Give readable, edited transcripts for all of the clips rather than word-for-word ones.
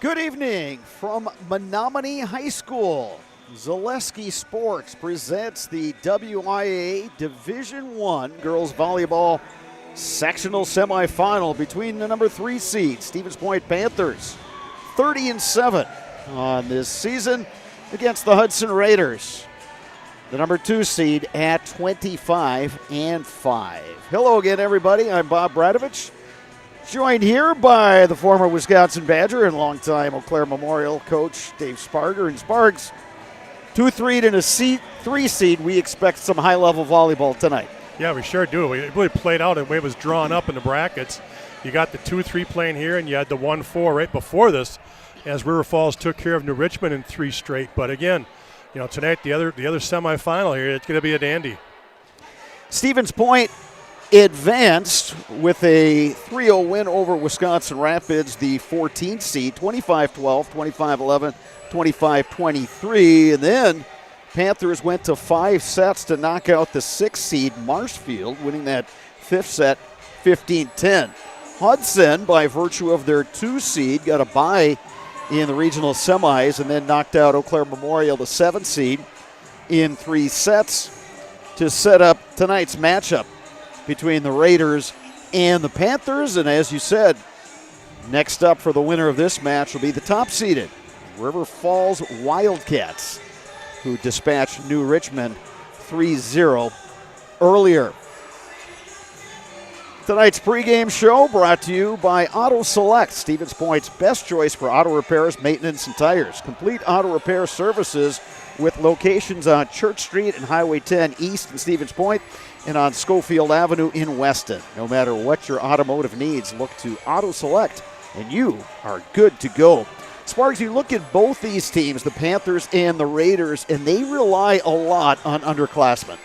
Good evening from Menominee High School. Zaleski Sports presents the WIAA Division I Girls Volleyball Sectional Semifinal between the number 3 seed, Stevens Point Panthers, 30-7 on this season against the Hudson Raiders, the number 2 seed at 25-5. Hello again, everybody. I'm Bob Bradovich. Joined here by the former Wisconsin Badger and longtime Eau Claire Memorial coach Dave Sparger. And Spargs, 2-3 and a 3 seed. We expect some high-level volleyball tonight. Yeah, we sure do. We really played out the way it was drawn up in the brackets. You got the 2-3 playing here, and you had the 1-4 right before this, as River Falls took care of New Richmond in 3 straight. But again, tonight the other semifinal here, it's going to be a dandy. Stevens Point advanced with a 3-0 win over Wisconsin Rapids, the 14th seed, 25-12, 25-11, 25-23. And then Panthers went to 5 sets to knock out the 6th seed Marshfield, winning that 5th set 15-10. Hudson, by virtue of their 2 seed, got a bye in the regional semis and then knocked out Eau Claire Memorial, the 7th seed, in 3 sets to set up tonight's matchup between the Raiders and the Panthers. And as you said, next up for the winner of this match will be the top-seeded River Falls Wildcats, who dispatched New Richmond 3-0 earlier. Tonight's pregame show brought to you by Auto Select, Stevens Point's best choice for auto repairs, maintenance, and tires. Complete auto repair services with locations on Church Street and Highway 10 East in Stevens Point and on Schofield Avenue in Weston. No matter what your automotive needs, look to Auto Select, and you are good to go. Sparks, you look at both these teams, the Panthers and the Raiders, and they rely a lot on underclassmen.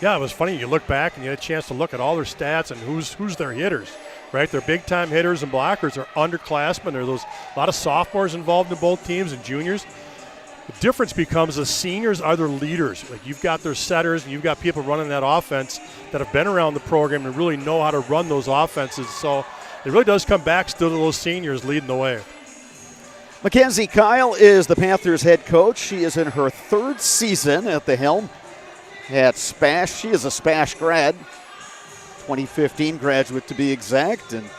Yeah, it was funny. You look back and you had a chance to look at all their stats and who's their hitters, right? Their big-time hitters and blockers are underclassmen. There are a lot of sophomores involved in both teams and juniors. The difference becomes the seniors are their leaders. Like, you've got their setters and you've got people running that offense that have been around the program and really know how to run those offenses. So it really does come back still to those seniors leading the way. Mackenzie Kyle is the Panthers head coach. She is in her 3rd season at the helm at SPASH. She is a SPASH grad, 2015 graduate to be exact, and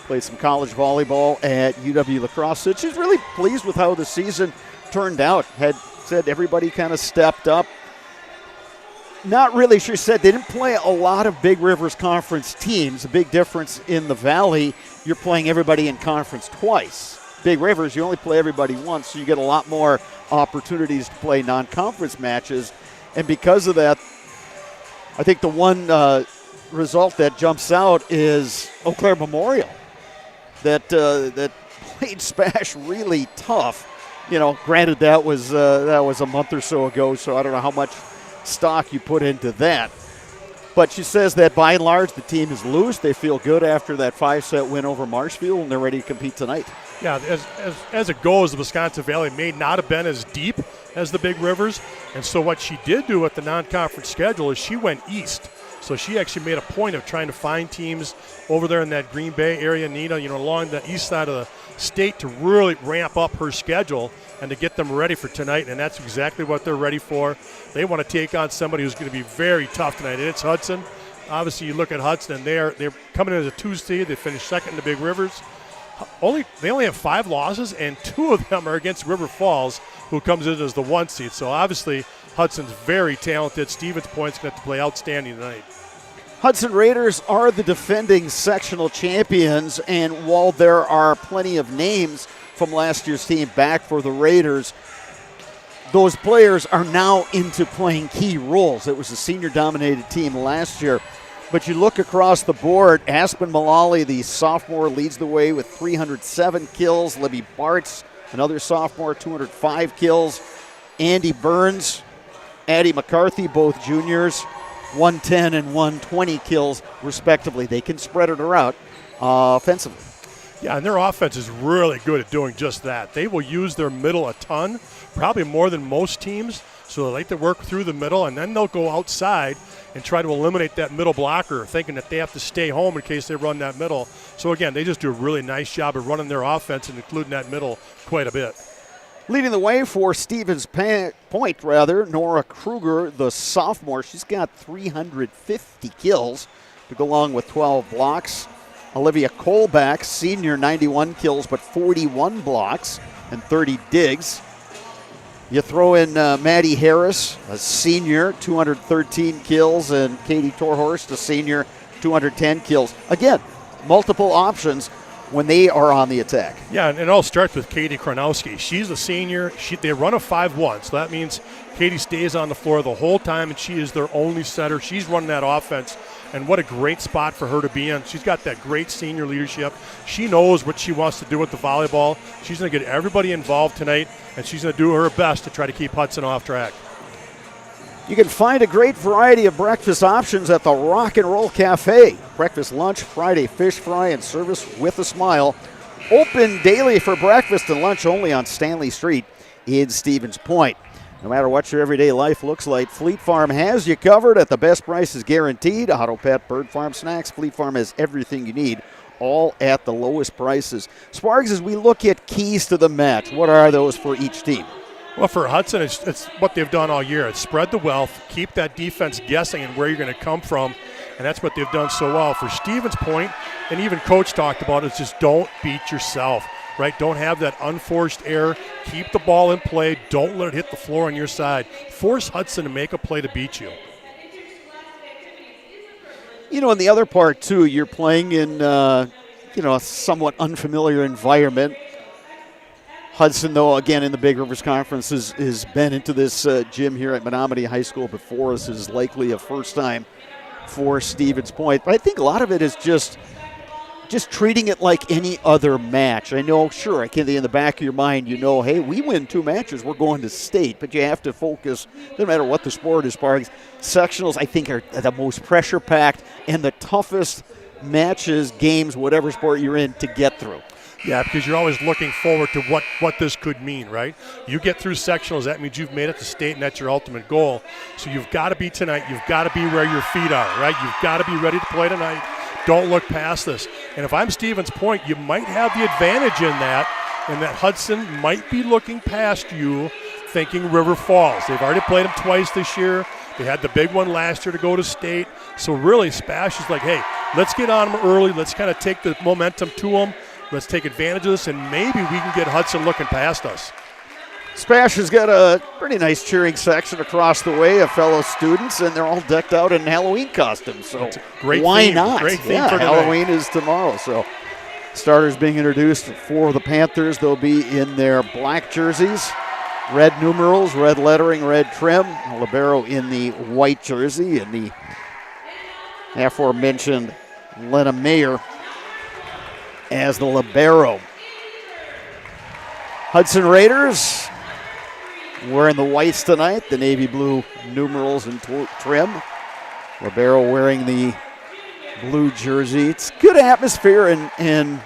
played some college volleyball at UW-La Crosse. So she's really pleased with how the season turned out. Had said everybody kind of stepped up. Not really, she said they didn't play a lot of Big Rivers Conference teams. The big difference in the Valley, you're playing everybody in conference twice. Big Rivers, you only play everybody once, so you get a lot more opportunities to play non-conference matches. And because of that, I think the one result that jumps out is Eau Claire Memorial that played SPASH really tough. Granted that was a month or so ago, so I don't know how much stock you put into that. But she says that by and large the team is loose. They feel good after that 5-set win over Marshfield, and they're ready to compete tonight. Yeah, as it goes, the Wisconsin Valley may not have been as deep as the Big Rivers. And so what she did do at the non-conference schedule is she went east. So she actually made a point of trying to find teams over there in that Green Bay area, Nina, along the east side of the state to really ramp up her schedule and to get them ready for tonight. And that's exactly what they're ready for. They want to take on somebody who's going to be very tough tonight. And it's Hudson. Obviously, you look at Hudson, and they're coming in as a 2 seed. They finished 2nd in the Big Rivers. They only have 5 losses, and 2 of them are against River Falls, who comes in as the 1 seed. So obviously, Hudson's very talented. Stevens Point's going to have to play outstanding tonight. Hudson Raiders are the defending sectional champions, and while there are plenty of names from last year's team back for the Raiders, those players are now into playing key roles. It was a senior-dominated team last year. But you look across the board, Aspen Mullally, the sophomore, leads the way with 307 kills. Libby Bartz, another sophomore, 205 kills. Andy Burns, Addie McCarthy, both juniors, 110 and 120 kills, respectively. They can spread it around offensively. Yeah, and their offense is really good at doing just that. They will use their middle a ton, probably more than most teams. So they like to work through the middle, and then they'll go outside and try to eliminate that middle blocker, thinking that they have to stay home in case they run that middle. So, again, they just do a really nice job of running their offense and including that middle quite a bit. Leading the way for Stevens Point, Nora Kruger, the sophomore. She's got 350 kills to go along with 12 blocks. Olivia Colback, senior, 91 kills but 41 blocks and 30 digs. You throw in Maddie Harris, a senior, 213 kills, and Katie Torhorst, a senior, 210 kills. Again, multiple options when they are on the attack. Yeah, and it all starts with Katie Kronowski. She's a senior. They run a 5-1, so that means Katie stays on the floor the whole time, and she is their only setter. She's running that offense, and what a great spot for her to be in. She's got that great senior leadership. She knows what she wants to do with the volleyball. She's going to get everybody involved tonight, and she's going to do her best to try to keep Hudson off track. You can find a great variety of breakfast options at the Rock and Roll Cafe. Breakfast, lunch, Friday fish fry, and service with a smile. Open daily for breakfast and lunch only on Stanley Street in Stevens Point. No matter what your everyday life looks like, Fleet Farm has you covered at the best prices guaranteed. Auto, pet, bird farm, snacks. Fleet Farm has everything you need, all at the lowest prices. Sparks, as we look at keys to the match, what are those for each team? Well, for Hudson, it's what they've done all year. It's spread the wealth, keep that defense guessing and where you're going to come from, and that's what they've done so well. For Stevens Point, and even Coach talked about it, is just don't beat yourself, right? Don't have that unforced error. Keep the ball in play. Don't let it hit the floor on your side. Force Hudson to make a play to beat you. You know, in the other part, too, you're playing in, a somewhat unfamiliar environment. Hudson, though, again, in the Big Rivers Conference, has been into this gym here at Menominee High School before. This is likely a first time for Stevens Point. But I think a lot of it is just treating it like any other match. I know, sure, in the back of your mind, hey, we win 2 matches, we're going to state. But you have to focus, no matter what the sport is. Sectionals, I think, are the most pressure-packed and the toughest matches, games, whatever sport you're in, to get through. Yeah, because you're always looking forward to what this could mean, right? You get through sectionals, that means you've made it to state, and that's your ultimate goal. So you've got to be tonight. You've got to be where your feet are, right? You've got to be ready to play tonight. Don't look past this. And if I'm Stevens Point, you might have the advantage in that Hudson might be looking past you thinking River Falls. They've already played them twice this year. They had the big one last year to go to state. So really, SPASH is like, hey, let's get on them early. Let's kind of take the momentum to them. Let's take advantage of this, and maybe we can get Hudson looking past us. SPASH has got a pretty nice cheering section across the way of fellow students, and they're all decked out in Halloween costumes. So why not? Great theme for Halloween is tomorrow. So starters being introduced for the Panthers. They'll be in their black jerseys, red numerals, red lettering, red trim. Libero in the white jersey, and the aforementioned Lena Mayer as the libero. Hudson Raiders wearing the whites tonight, the navy blue numerals and trim. Libero wearing the blue jersey. It's good atmosphere, and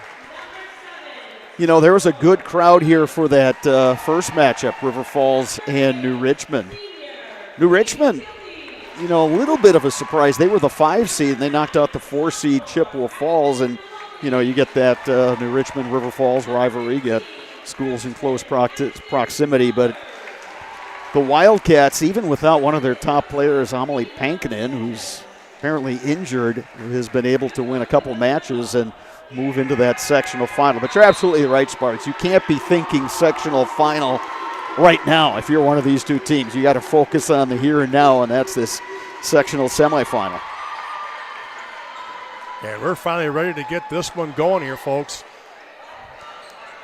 there was a good crowd here for that first matchup, River Falls and New Richmond. New Richmond, a little bit of a surprise. They were the 5 seed, and they knocked out the 4 seed Chippewa Falls, and you get that New Richmond River Falls rivalry, you get schools in close proximity, but the Wildcats, even without one of their top players, Amelie Pankinen, who's apparently injured, has been able to win a couple matches and move into that sectional final. But you're absolutely right, Sparks. You can't be thinking sectional final right now if you're one of these two teams. You got to focus on the here and now, and that's this sectional semifinal. And we're finally ready to get this one going here, folks.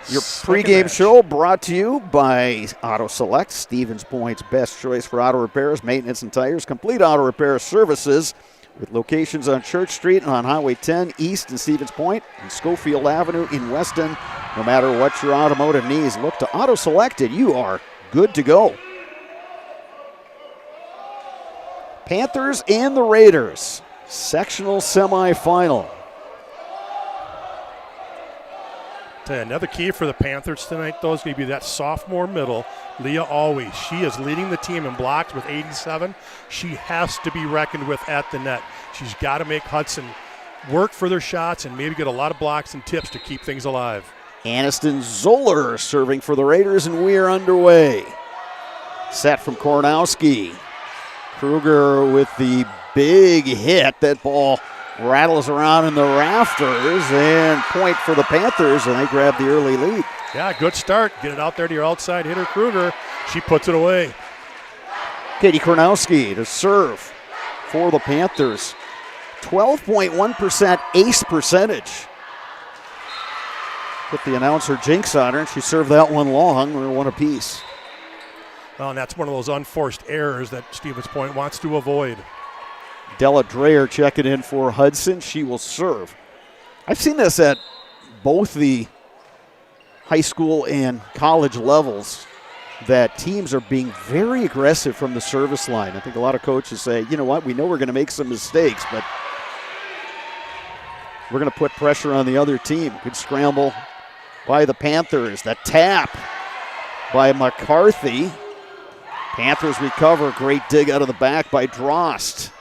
Your pregame show brought to you by Auto Select, Stevens Point's best choice for auto repairs, maintenance, and tires. Complete auto repair services with locations on Church Street and on Highway 10 East in Stevens Point and Schofield Avenue in Weston. No matter what your automotive needs, look to Auto Select and you are good to go. Panthers and the Raiders. Sectional semifinal. Tell you, another key for the Panthers tonight, though, is going to be that sophomore middle, Leah Always. She is leading the team in blocks with 87. She has to be reckoned with at the net. She's got to make Hudson work for their shots and maybe get a lot of blocks and tips to keep things alive. Aniston Zoller serving for the Raiders, and we are underway. Set from Kornowski. Kruger with the big hit. That ball rattles around in the rafters, and point for the Panthers, and they grab the early lead. Yeah, good start. Get it out there to your outside hitter, Kruger. She puts it away. Katie Kornowski to serve for the Panthers. 12.1% ace percentage. Put the announcer jinx on her, and she served that one long, or one apiece. Well, and that's one of those unforced errors that Stevens Point wants to avoid. Della Dreyer checking in for Hudson. She will serve. I've seen this at both the high school and college levels, that teams are being very aggressive from the service line. I think a lot of coaches say, you know what, we know we're going to make some mistakes, but we're going to put pressure on the other team. Good scramble by the Panthers. The tap by McCarthy. Panthers recover. Great dig out of the back by Drost.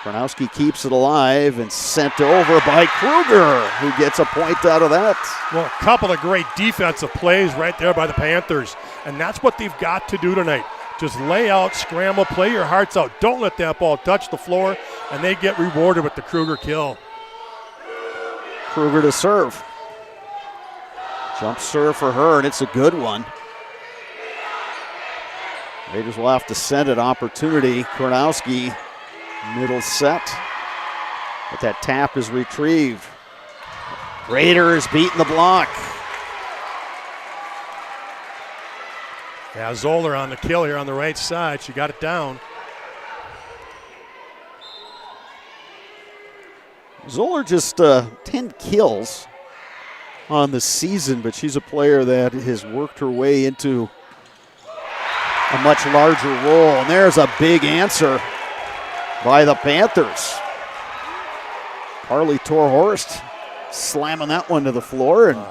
Kornowski keeps it alive and sent over by Kruger, who gets a point out of that. Well, a couple of great defensive plays right there by the Panthers, and that's what they've got to do tonight. Just lay out, scramble, play your hearts out. Don't let that ball touch the floor, and they get rewarded with the Kruger kill. Kruger to serve. Jump serve for her, and it's a good one. Raiders will have to send it. Opportunity. Kornowski, middle set. But that tap is retrieved. Raiders beating the block. Yeah, Zoller on the kill here on the right side. She got it down. Zoller just 10 kills on the season, but she's a player that has worked her way into a much larger role. And there's a big answer by the Panthers. Carly Torhorst slamming that one to the floor, and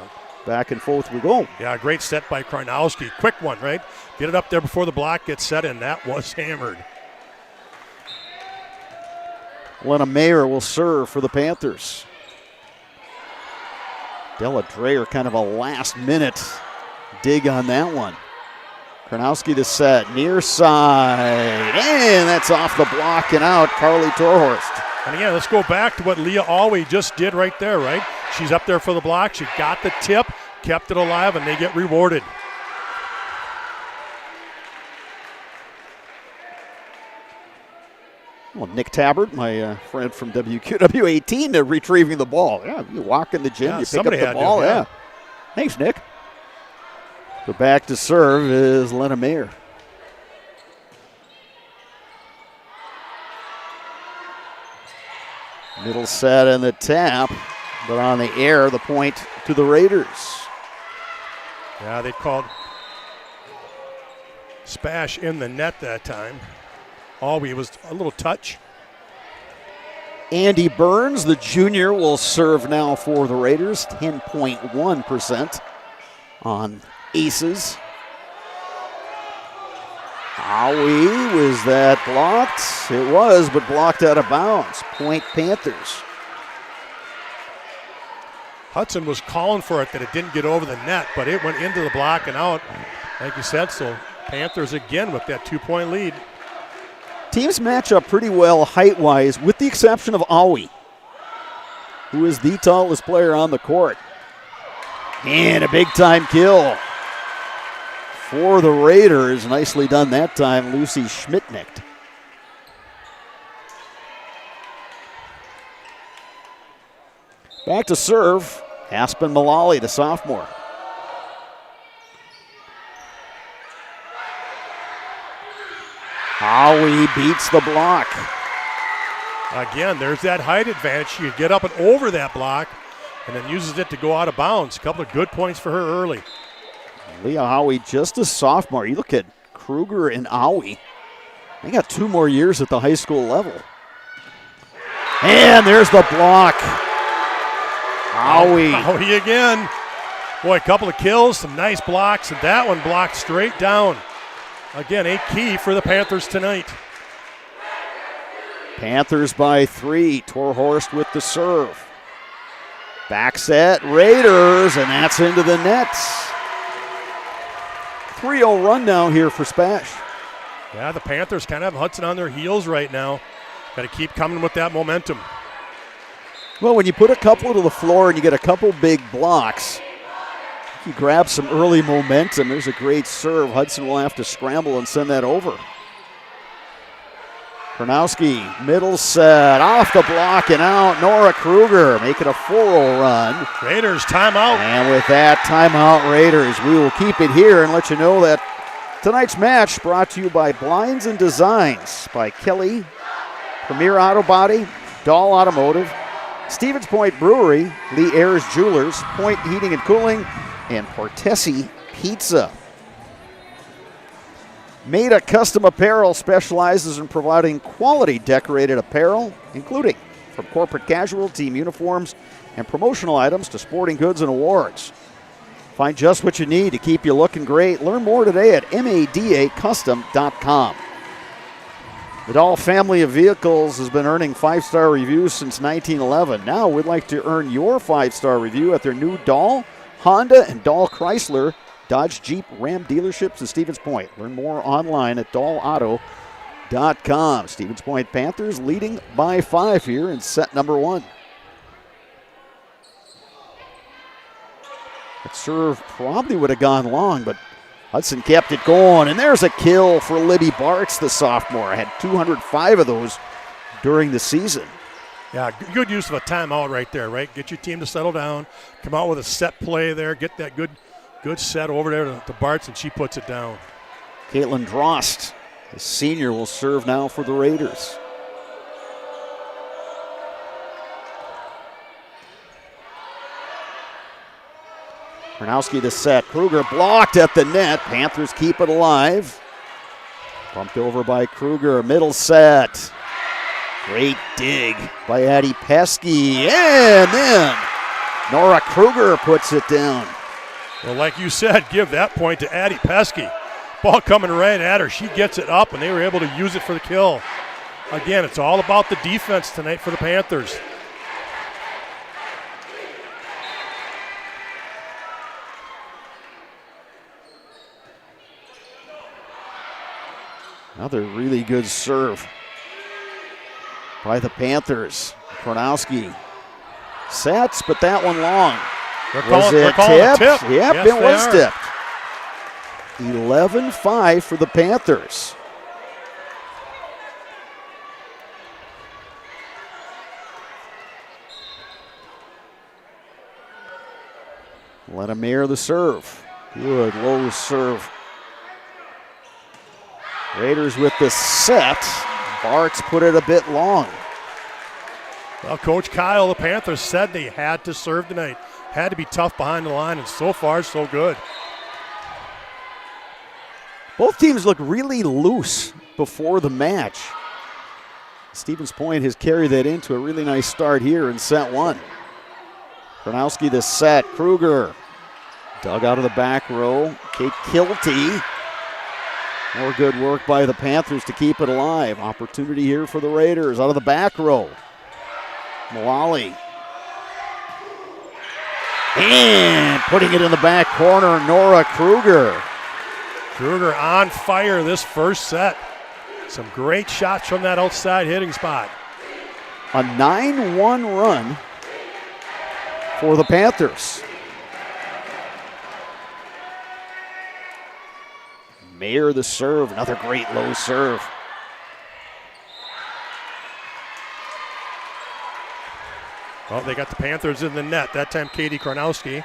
back and forth we go. Yeah, great set by Kornowski. Quick one, right? Get it up there before the block gets set, and that was hammered. Lena Mayer will serve for the Panthers. Della Dreyer, kind of a last-minute dig on that one. Kornowski to set, near side, and that's off the block and out. Carly Torhorst. And again, let's go back to what Leah Alway just did right there, right? She's up there for the block. She got the tip, kept it alive, and they get rewarded. Well, Nick Tabbert, my friend from WQW18, retrieving the ball. Yeah, you walk in the gym, you pick up the ball. Yeah. Thanks, Nick. So back to serve is Lena Mayer. Middle set and the tap, but on the air, the point to the Raiders. Yeah, they called SPASH in the net that time. Alway was a little touch. Andy Burns, the junior, will serve now for the Raiders. 10.1% on aces. Howie, was that blocked? It was, but blocked out of bounds. Point Panthers. Hudson was calling for it that it didn't get over the net, but it went into the block and out, like you said. So Panthers again with that 2-point lead. Teams match up pretty well height-wise, with the exception of Awi, who is the tallest player on the court. And a big-time kill for the Raiders. Nicely done that time, Lucy Schmidtnicht. Back to serve, Aspen Mullally, the sophomore. Howie beats the block. Again, there's that height advantage. She could get up and over that block and then uses it to go out of bounds. A couple of good points for her early. Leah Howie, just a sophomore. You look at Kruger and Howie. They got 2 more years at the high school level. And there's the block. Owie again. Boy, a couple of kills, some nice blocks, and that one blocked straight down. Again, a key for the Panthers tonight. Panthers by 3. Torhorst with the serve. Back set, Raiders, and that's into the net. 3-0 run now here for SPASH. Yeah, the Panthers kind of have Hudson on their heels right now. Got to keep coming with that momentum. Well, when you put a couple to the floor and you get a couple big blocks, you grab some early momentum. There's a great serve. Hudson will have to scramble and send that over. Kornowski, middle set, off the block and out. Nora Kruger making a 4-0 run. Raiders timeout. And with that timeout, Raiders, we will keep it here and let you know that tonight's match brought to you by Blinds and Designs by Kelly, Premier Auto Body, Dahl Automotive, Stevens Point Brewery, Lee Ayers Jewelers, Point Heating and Cooling, and Portesi Pizza. Maida Custom Apparel specializes in providing quality decorated apparel, including from corporate casual, team uniforms, and promotional items to sporting goods and awards. Find just what you need to keep you looking great. Learn more today at madacustom.com. The Dahl family of vehicles has been earning 5-star reviews since 1911. Now we'd like to earn your 5-star review at their new Dahl, Honda, and Dahl Chrysler, Dodge, Jeep, Ram dealerships in Stevens Point. Learn more online at dahlauto.com. Stevens Point Panthers leading by 5 here in set number 1. That serve probably would have gone long, but Hudson kept it going. And there's a kill for Libby Bartz, the sophomore. Had 205 of those during the season. Yeah, good use of a timeout right there, right? Get your team to settle down, come out with a set play there, get that good set over there to Bartz, and she puts it down. Caitlin Drost, the senior, will serve now for the Raiders. Kornowski to set. Kruger blocked at the net. Panthers keep it alive. Bumped over by Kruger. Middle set. Great dig by Addie Pesky. And then Nora Kruger puts it down. Well, like you said, give that point to Addie Pesky. Ball coming right at her. She gets it up, and they were able to use it for the kill. Again, it's all about the defense tonight for the Panthers. Another really good serve by the Panthers. Kornowski sets, but that one long. Was it tipped? Tip. Yep, yes, it was are. tipped. 11-5 for the Panthers. Letamier the serve. Good low serve. Raiders with the set. Bartz put it a bit long. Well, Coach Kyle, the Panthers said they had to serve tonight. Had to be tough behind the line, and so far, so good. Both teams look really loose before the match. Stevens Point has carried that into a really nice start here in set 1. Kornowski the set. Kruger dug out of the back row. Kate Kilty. More good work by the Panthers to keep it alive. Opportunity here for the Raiders out of the back row. Malali. And putting it in the back corner, Nora Kruger. Kruger on fire this first set. Some great shots from that outside hitting spot. A 9-1 run for the Panthers. Mayer the serve, another great low serve. Well, they got the Panthers in the net. That time, Katie Kornowski.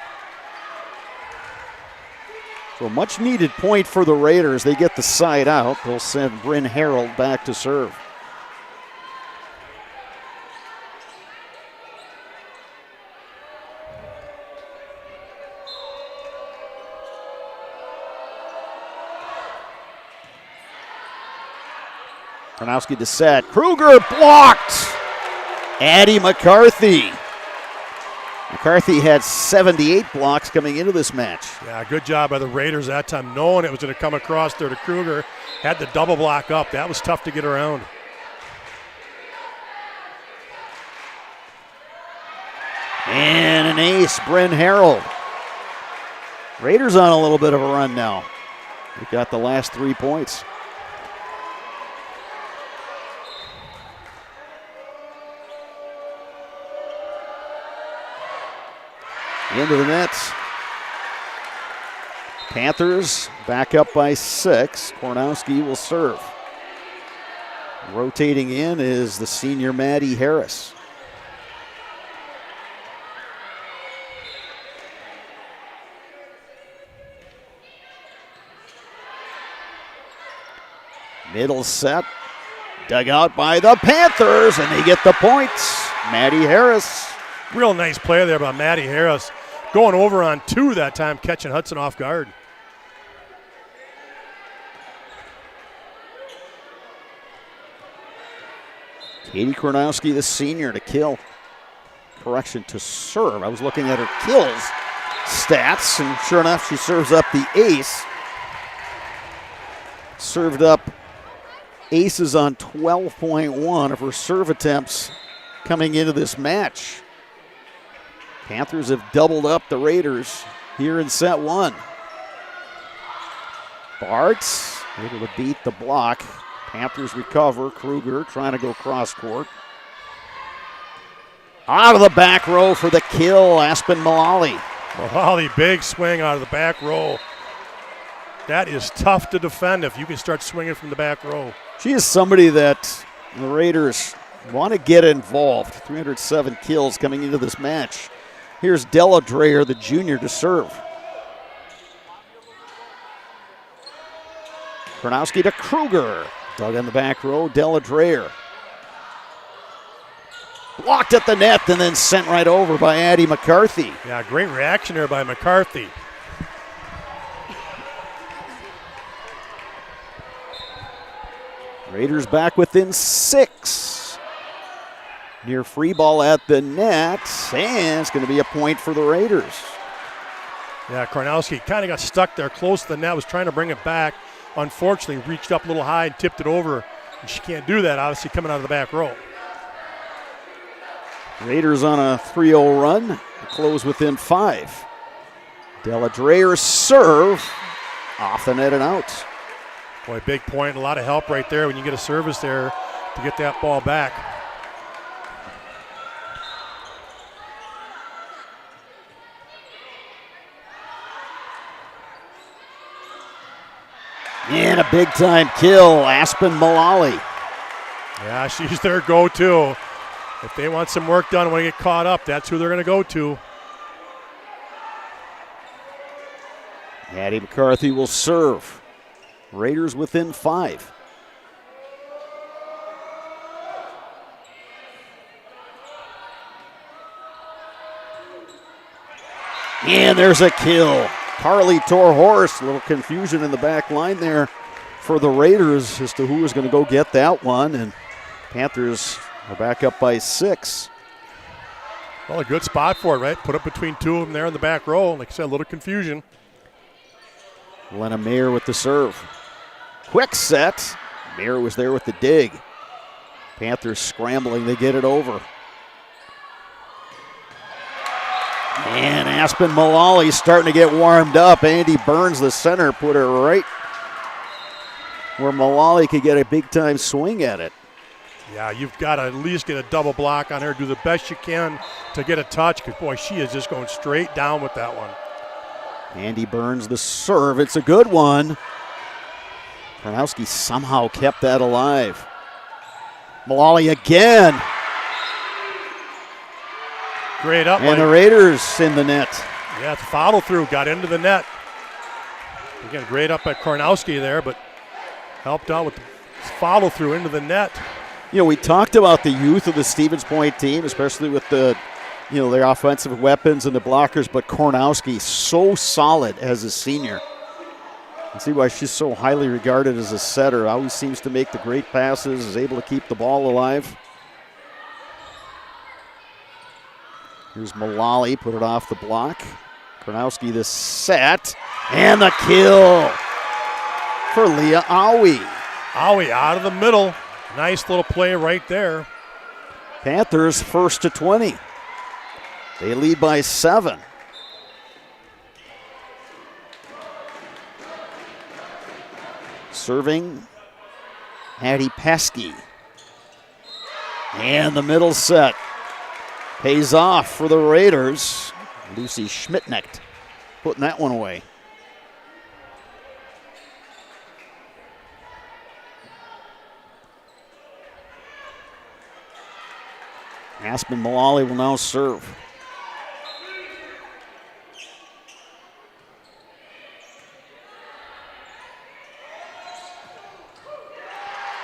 So a much needed point for the Raiders. They get the side out. They'll send Bryn Harold back to serve. Kornowski to set. Kruger blocked. Addie McCarthy. McCarthy had 78 blocks coming into this match. Yeah, good job by the Raiders that time, knowing it was going to come across there to Kruger. Had the double block up. That was tough to get around. And an ace, Bryn Harold. Raiders on a little bit of a run now. We got the last 3 points. Into the nets. Panthers back up by 6. Kornowski will serve. Rotating in is the senior Maddie Harris. Middle set. Dug out by the Panthers, and they get the points. Maddie Harris. Real nice play there by Maddie Harris. Going over on 2 that time, catching Hudson off guard. Katie Kornowski, the senior, to kill. Correction, to serve. I was looking at her kills stats, and sure enough, she serves up the ace. Served up aces on 12.1 of her serve attempts coming into this match. Panthers have doubled up the Raiders here in set 1. Bartz able to beat the block. Panthers recover. Kruger trying to go cross court. Out of the back row for the kill, Aspen Mullally. Mullally, big swing out of the back row. That is tough to defend if you can start swinging from the back row. She is somebody that the Raiders want to get involved. 307 kills coming into this match. Here's Della Dreyer, the junior, to serve. Kornowski to Kruger. Dug in the back row, Della Dreyer. Blocked at the net and then sent right over by Addie McCarthy. Yeah, great reaction there by McCarthy. Raiders back within 6. Near free ball at the net, and it's going to be a point for the Raiders. Yeah, Kornowski kind of got stuck there close to the net, was trying to bring it back. Unfortunately, reached up a little high and tipped it over. And she can't do that, obviously, coming out of the back row. Raiders on a 3-0 run to close within 5. Della Dreyer serve off the net and out. Boy, big point, a lot of help right there when you get a service there to get that ball back. And a big-time kill, Aspen Mullally. Yeah, she's their go-to. If they want some work done when they get caught up, that's who they're going to go to. Addie McCarthy will serve. Raiders within 5. And there's a kill. Carly Torhorst, a little confusion in the back line there for the Raiders as to who was going to go get that one. And Panthers are back up by 6. Well, a good spot for it, right? Put up between 2 of them there in the back row. Like I said, a little confusion. Lena Mayer with the serve. Quick set. Mayer was there with the dig. Panthers scrambling, they get it over. And Aspen Mullally starting to get warmed up. Andy Burns, the center, put her right where Mullally could get a big-time swing at it. Yeah, you've got to at least get a double block on her. Do the best you can to get a touch because, boy, she is just going straight down with that one. Andy Burns, the serve. It's a good one. Kornowski somehow kept that alive. Mullally again. Great up. And the Raiders in the net. Yeah, it's a follow through. Got into the net. Again, great up by Kornowski there, but helped out with the follow through into the net. You know, we talked about the youth of the Stevens Point team, especially with the, you know, their offensive weapons and the blockers, but Kornowski so solid as a senior. And see why she's so highly regarded as a setter. Always seems to make the great passes, is able to keep the ball alive. Here's Mullally, put it off the block. Karnowski the set, and the kill for Leah Awi. Awi out of the middle. Nice little play right there. Panthers first to 20. They lead by 7. Serving Hattie Pesky. And the middle set pays off for the Raiders. Lucy Schmidtnecht putting that one away. Aspen Mullally will now serve.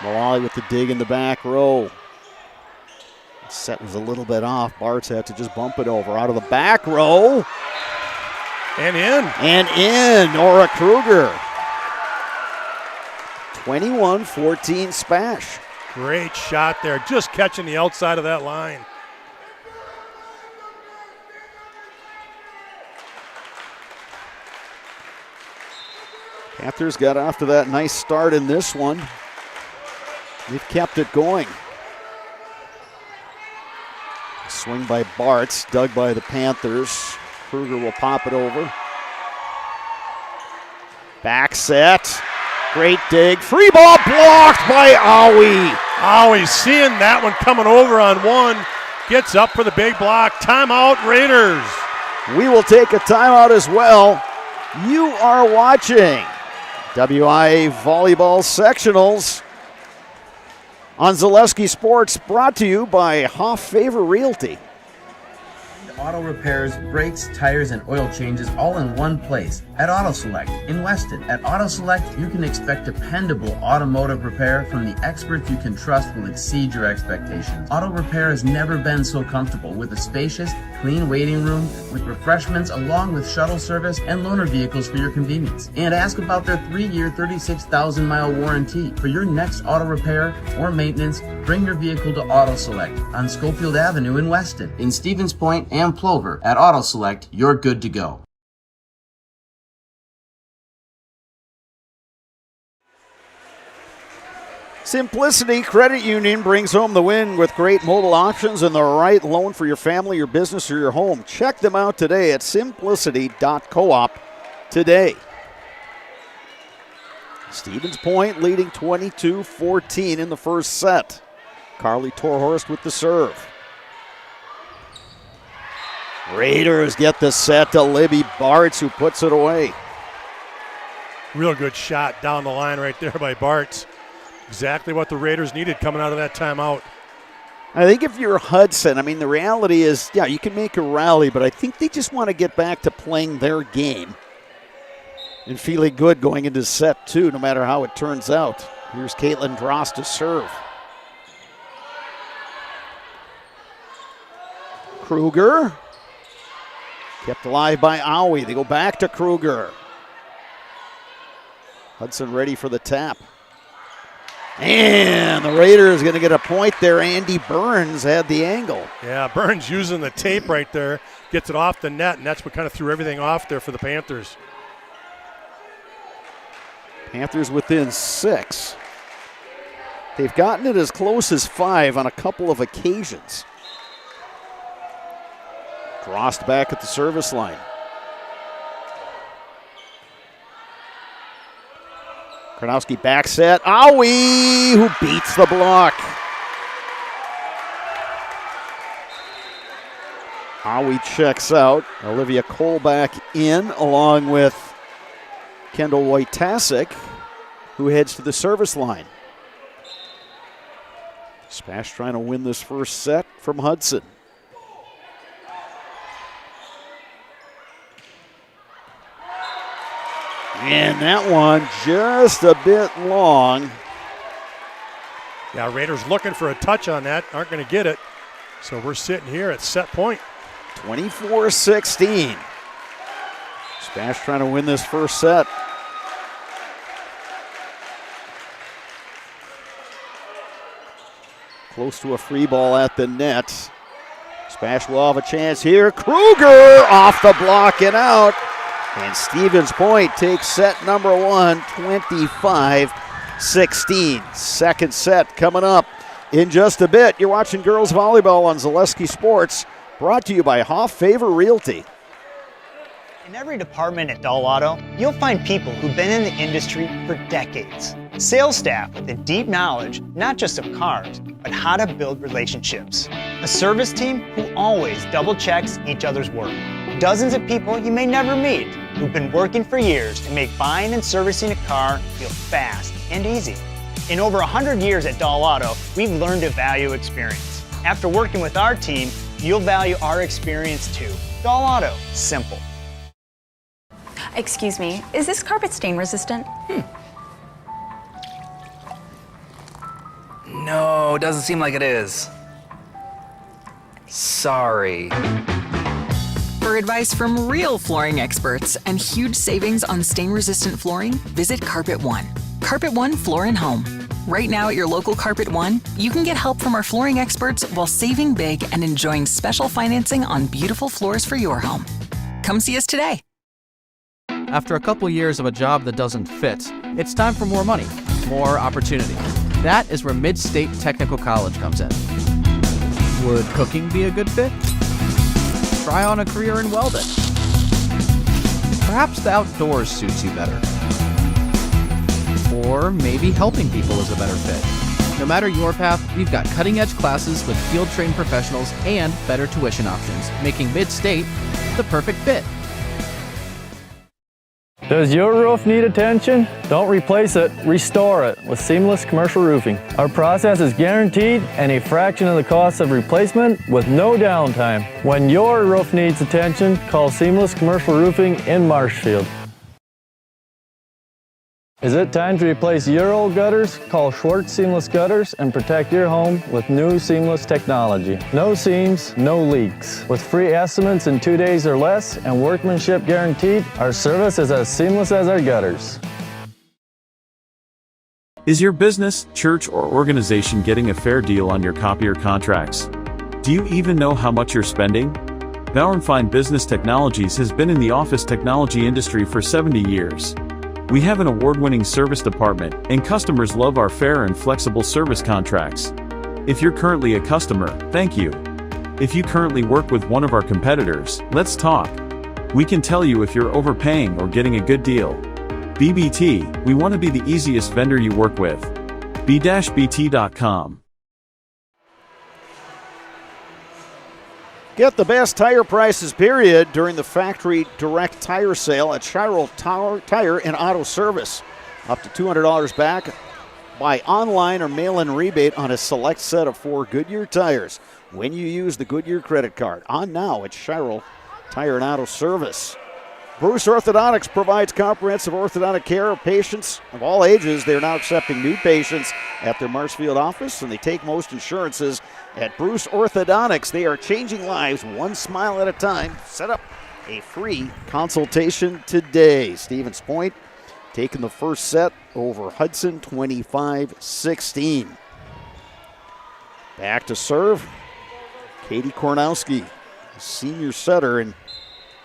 Mullally with the dig in the back row. Set was a little bit off. Bartz had to just bump it over. Out of the back row. And in. And in. Nora Kruger. 21-14 SPASH. Great shot there. Just catching the outside of that line. Panthers got off to that nice start in this one. They've kept it going. Swing by Bartz, dug by the Panthers. Kruger will pop it over. Back set. Great dig. Free ball blocked by Awi. Awi seeing that one coming over on one. Gets up for the big block. Timeout, Raiders. We will take a timeout as well. You are watching WIAA Volleyball Sectionals on Zaleski Sports, brought to you by Hoff Favor Realty. Auto repairs, brakes, tires, and oil changes all in one place at Auto Select in Weston. At Auto Select, you can expect dependable automotive repair from the experts you can trust will exceed your expectations. Auto repair has never been so comfortable with a spacious, clean waiting room with refreshments along with shuttle service and loaner vehicles for your convenience. And ask about their 3-year, 36,000-mile warranty. For your next auto repair or maintenance, bring your vehicle to Auto Select on Schofield Avenue in Weston. In Stevens Point and Plover, at Auto Select, you're good to go. Simplicity Credit Union brings home the win with great mobile options and the right loan for your family, your business, or your home. Check them out today at simplicity.coop today. Stevens Point leading 22-14 in the first set. Carly Torhorst with the serve. Raiders get the set to Libby Bartz, who puts it away. Real good shot down the line right there by Bartz. Exactly what the Raiders needed coming out of that timeout. I think if you're Hudson, I mean, the reality is, yeah, you can make a rally, but I think they just want to get back to playing their game and feeling good going into set two, no matter how it turns out. Here's Caitlin Dross to serve. Kruger. Kept alive by Awi. They go back to Kruger. Hudson ready for the tap. And the Raiders going to get a point there. Andy Burns had the angle. Yeah, Burns using the tape right there. Gets it off the net, and that's what kind of threw everything off there for the Panthers. Panthers within 6. They've gotten it as close as 5 on a couple of occasions. Crossed back at the service line. Karnowski back set. Awi, who beats the block. Awi checks out. Olivia Cole back in along with Kendall Wojtasek, who heads to the service line. SPASH trying to win this first set from Hudson. And that one just a bit long. Yeah, Raiders looking for a touch on that. Aren't going to get it. So we're sitting here at set point. 24-16. SPASH trying to win this first set. Close to a free ball at the net. SPASH will have a chance here. Kruger off the block and out. And Stevens Point takes set number one, 25-16. Second set coming up in just a bit. You're watching girls volleyball on Zaleski Sports, brought to you by Hoff Favor Realty. In every department at Dahl Auto, you'll find people who've been in the industry for decades. Sales staff with a deep knowledge, not just of cars, but how to build relationships. A service team who always double checks each other's work. Dozens of people you may never meet who've been working for years to make buying and servicing a car feel fast and easy. In over 100 years at Dahl Auto, we've learned to value experience. After working with our team, you'll value our experience too. Dahl Auto, simple. Excuse me, is this carpet stain resistant? No, doesn't seem like it is. Sorry. For advice from real flooring experts and huge savings on stain-resistant flooring, visit Carpet One. Carpet One Floor and Home. Right now at your local Carpet One, you can get help from our flooring experts while saving big and enjoying special financing on beautiful floors for your home. Come see us today. After a couple years of a job that doesn't fit, it's time for more money, more opportunity. That is where Mid-State Technical College comes in. Would cooking be a good fit? Try on a career in welding. Perhaps the outdoors suits you better. Or maybe helping people is a better fit. No matter your path, we've got cutting-edge classes with field-trained professionals and better tuition options, making Mid-State the perfect fit. Does your roof need attention? Don't replace it, restore it with Seamless Commercial Roofing. Our process is guaranteed and a fraction of the cost of replacement with no downtime. When your roof needs attention, call Seamless Commercial Roofing in Marshfield. Is it time to replace your old gutters? Call Schwartz Seamless Gutters and protect your home with new seamless technology. No seams, no leaks. With free estimates in 2 days or less and workmanship guaranteed, our service is as seamless as our gutters. Is your business, church, or organization getting a fair deal on your copier contracts? Do you even know how much you're spending? Bauernfeind Business Technologies has been in the office technology industry for 70 years. We have an award-winning service department, and customers love our fair and flexible service contracts. If you're currently a customer, thank you. If you currently work with one of our competitors, let's talk. We can tell you if you're overpaying or getting a good deal. BBT, we want to be the easiest vendor you work with. b-bt.com. Get the best tire prices, period, during the factory direct tire sale at Chiral Tire and Auto Service. Up to $200 back. Buy online or mail-in rebate on a select set of 4 Goodyear tires when you use the Goodyear credit card. On now at Chiral Tire and Auto Service. Bruce Orthodontics provides comprehensive orthodontic care of patients of all ages. They're now accepting new patients at their Marshfield office, and they take most insurances at Bruce Orthodontics. They are changing lives one smile at a time. Set up a free consultation today. Stevens Point taking the first set over Hudson, 25-16. Back to serve, Katie Kornowski, senior setter, and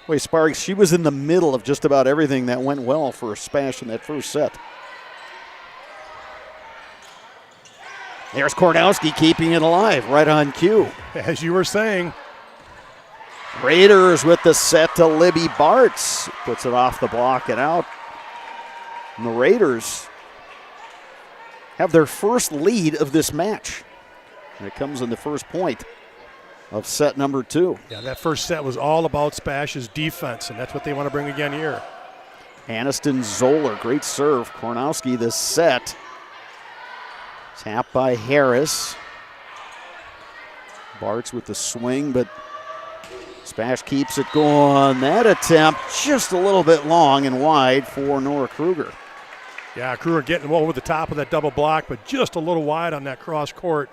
boy, Sparks, she was in the middle of just about everything that went well for a SPASH in that first set. There's Kornowski keeping it alive, right on cue. As you were saying. Raiders with the set to Libby Bartz. Puts it off the block and out. And the Raiders have their first lead of this match. And it comes in the first point of set number 2. Yeah, that first set was all about SPASH's defense, and that's what they want to bring again here. Aniston Zoller, great serve. Kornowski, the set. Tap by Harris. Bartz with the swing, but SPASH keeps it going. That attempt just a little bit long and wide for Nora Kruger. Yeah, Kruger getting over the top of that double block, but just a little wide on that cross court.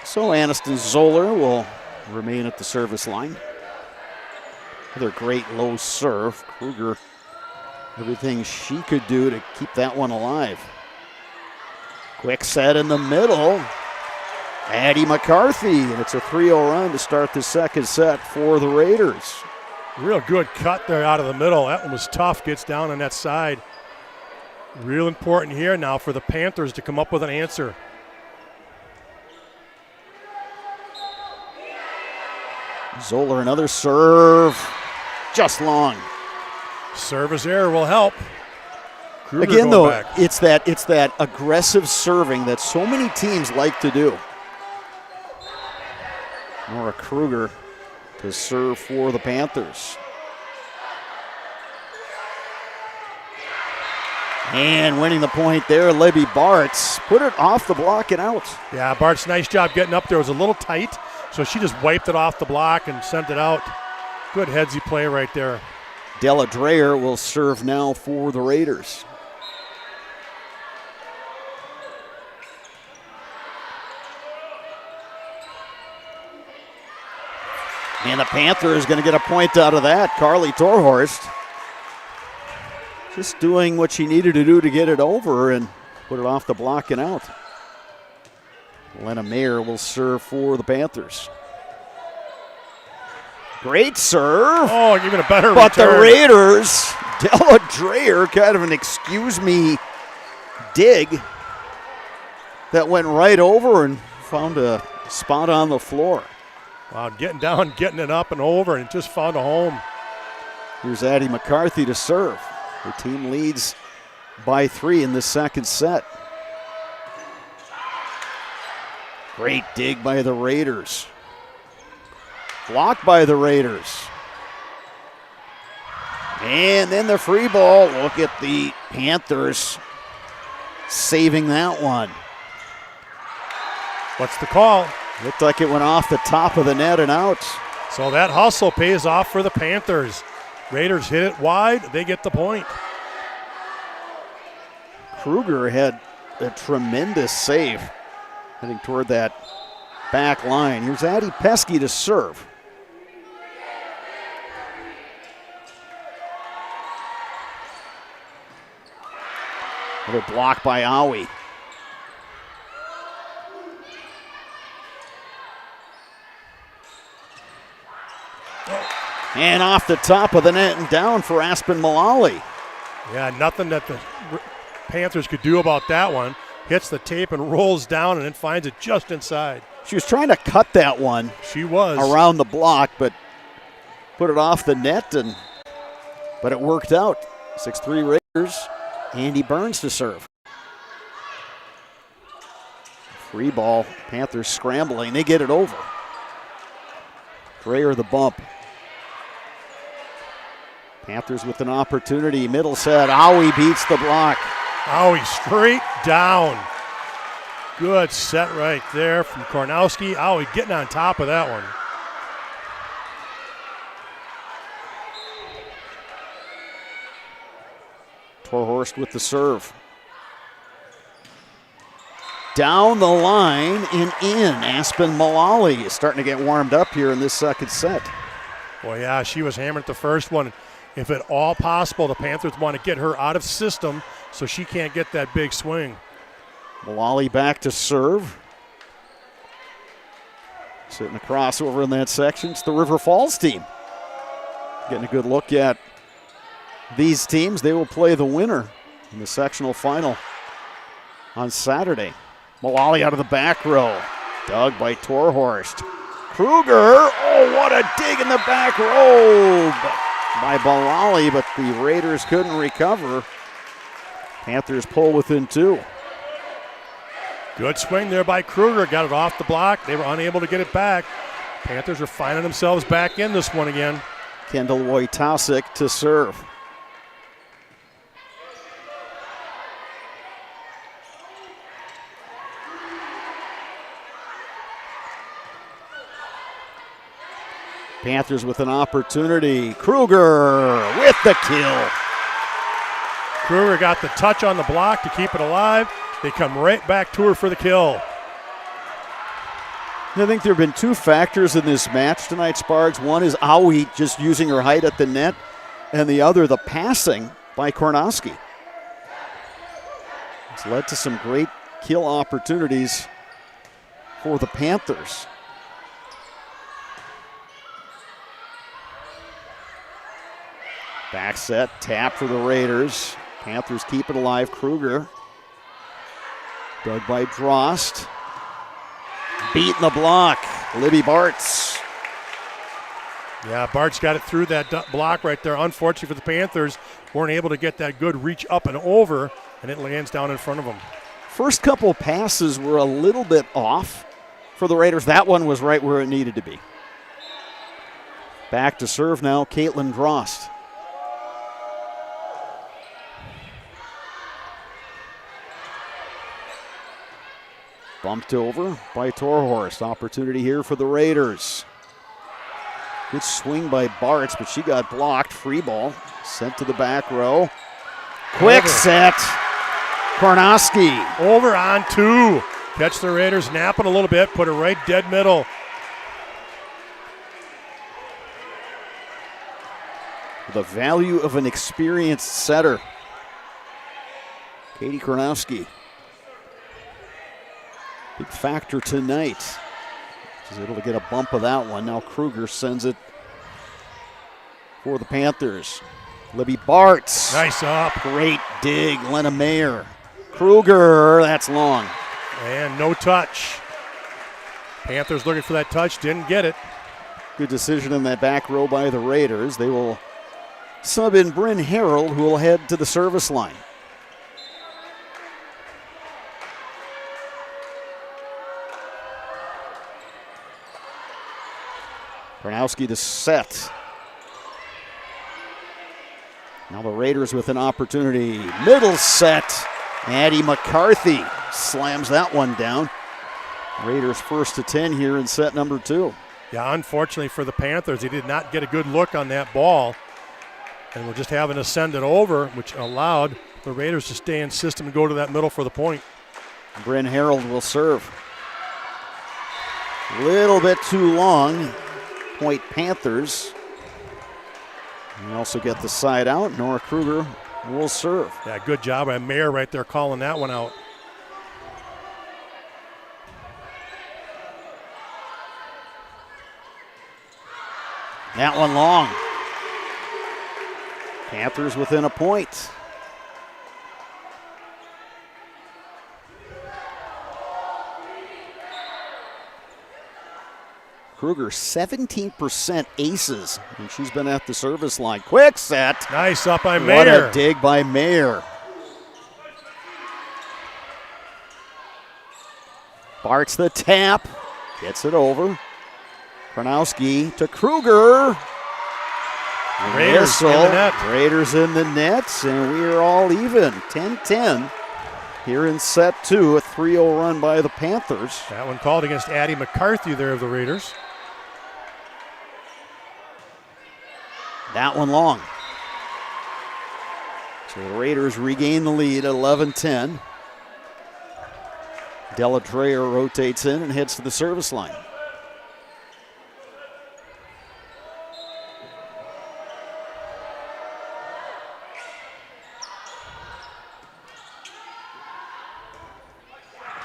So Aniston Zoller will remain at the service line. Another great low serve. Kruger, everything she could do to keep that one alive. Quick set in the middle. Addie McCarthy, and it's a 3-0 run to start the second set for the Raiders. Real good cut there out of the middle. That one was tough, gets down on that side. Real important here now for the Panthers to come up with an answer. Zoller, another serve, just long. Service error will help. Kruger Again, though, back. it's that aggressive serving that so many teams like to do. Nora Kruger to serve for the Panthers. And winning the point there, Libby Bartz put it off the block and out. Yeah, Bart's nice job getting up there. It was a little tight, so she just wiped it off the block and sent it out. Good headsy play right there. Della Dreyer will serve now for the Raiders. And the Panthers going to get a point out of that. Carly Torhorst just doing what she needed to do to get it over and put it off the block and out. Lena Mayer will serve for the Panthers. Great serve. Oh, even a better But return. the Raiders, Della Dreyer, kind of an excuse me dig that went right over and found a spot on the floor. Wow, getting down, getting it up and over, and just found a home. Here's Addie McCarthy to serve. Her team leads by 3 in the second set. Great dig by the Raiders. Blocked by the Raiders. And then the free ball. Look at the Panthers saving that one. What's the call? Looked like it went off the top of the net and out. So that hustle pays off for the Panthers. Raiders hit it wide. They get the point. Kruger had a tremendous save heading toward that back line. Here's Addie Pesky to serve. Another block by Awi. And off the top of the net and down for Aspen Mullally. Yeah, nothing that the Panthers could do about that one. Hits the tape and rolls down and then finds it just inside. She was trying to cut that one. She was. Around the block, but put it off the net, but it worked out. 6-3 Raiders. Andy Burns to serve. Free ball. Panthers scrambling. They get it over. Dreyer the bump. Panthers with an opportunity. Middle set. Awi beats the block. Awi straight down. Good set right there from Kornowski. Awi getting on top of that one. Torhorst with the serve. Down the line and in. Aspen Mullally is starting to get warmed up here in this second set. Well, yeah, she was hammered the first one. If at all possible, the Panthers want to get her out of system so she can't get that big swing. Mullally back to serve. Sitting across over in that section. It's the River Falls team. Getting a good look at these teams. They will play the winner in the sectional final on Saturday. Mullally out of the back row. Dug by Torhorst. Kruger. Oh, what a dig in the back row by Mullally, but the Raiders couldn't recover. Panthers pull within 2. Good swing there by Kruger. Got it off the block. They were unable to get it back. Panthers are finding themselves back in this one again. Kendall Wojtasek to serve. Panthers with an opportunity. Kruger with the kill. Kruger got the touch on the block to keep it alive. They come right back to her for the kill. I think there have been 2 factors in this match tonight, Sparks. One is Awi just using her height at the net, and the other, the passing by Kornowski. It's led to some great kill opportunities for the Panthers. Back set, tap for the Raiders. Panthers keep it alive. Kruger. Dug by Drost. Beating the block. Libby Bartz. Yeah, Bart's got it through that block right there. Unfortunately for the Panthers, weren't able to get that good reach up and over, and it lands down in front of them. First couple passes were a little bit off for the Raiders. That one was right where it needed to be. Back to serve now, Caitlin Drost. Bumped over by Torhorst. Opportunity here for the Raiders. Good swing by Bartz, but she got blocked. Free ball sent to the back row. Quick set. Kornowski. Over on 2. Catch the Raiders napping a little bit. Put it right dead middle. The value of an experienced setter. Katie Kornowski. Big factor tonight. She's able to get a bump of that one. Now Kruger sends it for the Panthers. Libby Bartz. Nice up. Great dig. Lena Mayer. Kruger. That's long. And no touch. Panthers looking for that touch. Didn't get it. Good decision in that back row by the Raiders. They will sub in Bryn Harold, who will head to the service line. Kornowski to set. Now the Raiders with an opportunity. Middle set. Addie McCarthy slams that one down. Raiders first to 10 here in set number 2. Yeah, unfortunately for the Panthers, they did not get a good look on that ball. And we're just having to send it over, which allowed the Raiders to stay in system and go to that middle for the point. Bryn Harold will serve. Little bit too long. Point Panthers. We also get the side out. Nora Kruger will serve. Yeah, good job by Mayer right there calling that one out. That one long. Panthers within a point. Kruger, 17% aces, and she's been at the service line. Quick set. Nice up by Mayer. What a dig by Mayer. Bart's the tap. Gets it over. Kornowski to Kruger. Raiders in the net. Raiders in the nets, and we are all even. 10-10 here in set 2. A 3-0 run by the Panthers. That one called against Addie McCarthy there of the Raiders. That one long. So the Raiders regain the lead at 11-10. Della Dreyer rotates in and heads to the service line.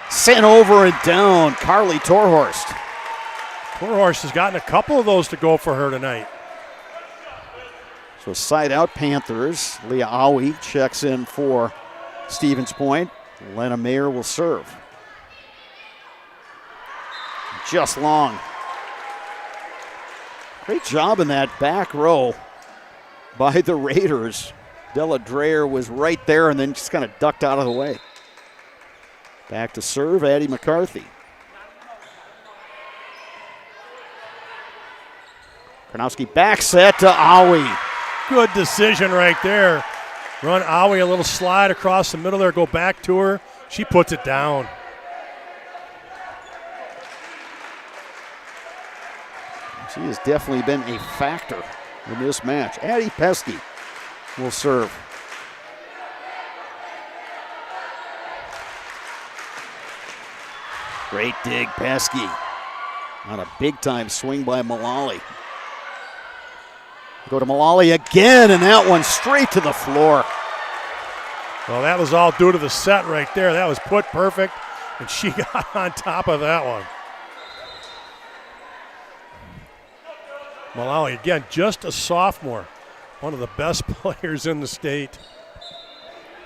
Sent over and down, Carly Torhorst. Torhorst has gotten a couple of those to go for her tonight. So side out Panthers. Leah Awi checks in for Stevens Point. Lena Mayer will serve. Just long. Great job in that back row by the Raiders. Della Dreyer was right there and then just kind of ducked out of the way. Back to serve, Addie McCarthy. Kornowski back set to Awi. Good decision right there. Run Awi a little slide across the middle there, go back to her. She puts it down. She has definitely been a factor in this match. Addie Pesky will serve. Great dig, Pesky. On a big-time swing by Mullally. Go to Mullally again, and that one straight to the floor. Well, that was all due to the set right there. That was put perfect, and she got on top of that one. Malawi, again, just a sophomore. One of the best players in the state.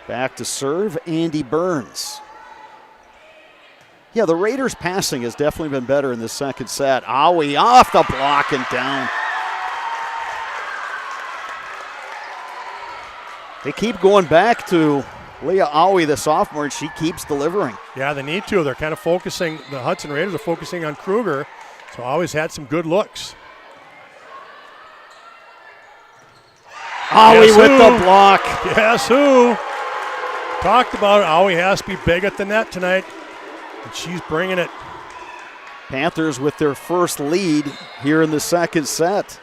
Back to serve, Andy Burns. Yeah, the Raiders' passing has definitely been better in the second set. Awi off the block and down. They keep going back to Leah Awi, the sophomore, and she keeps delivering. Yeah, they need to. They're kind of focusing, the Hudson Raiders are focusing on Kruger, so Awi's had some good looks. Awi with the block. Guess who? Talked about it. Awi has to be big at the net tonight, and she's bringing it. Panthers with their first lead here in the second set.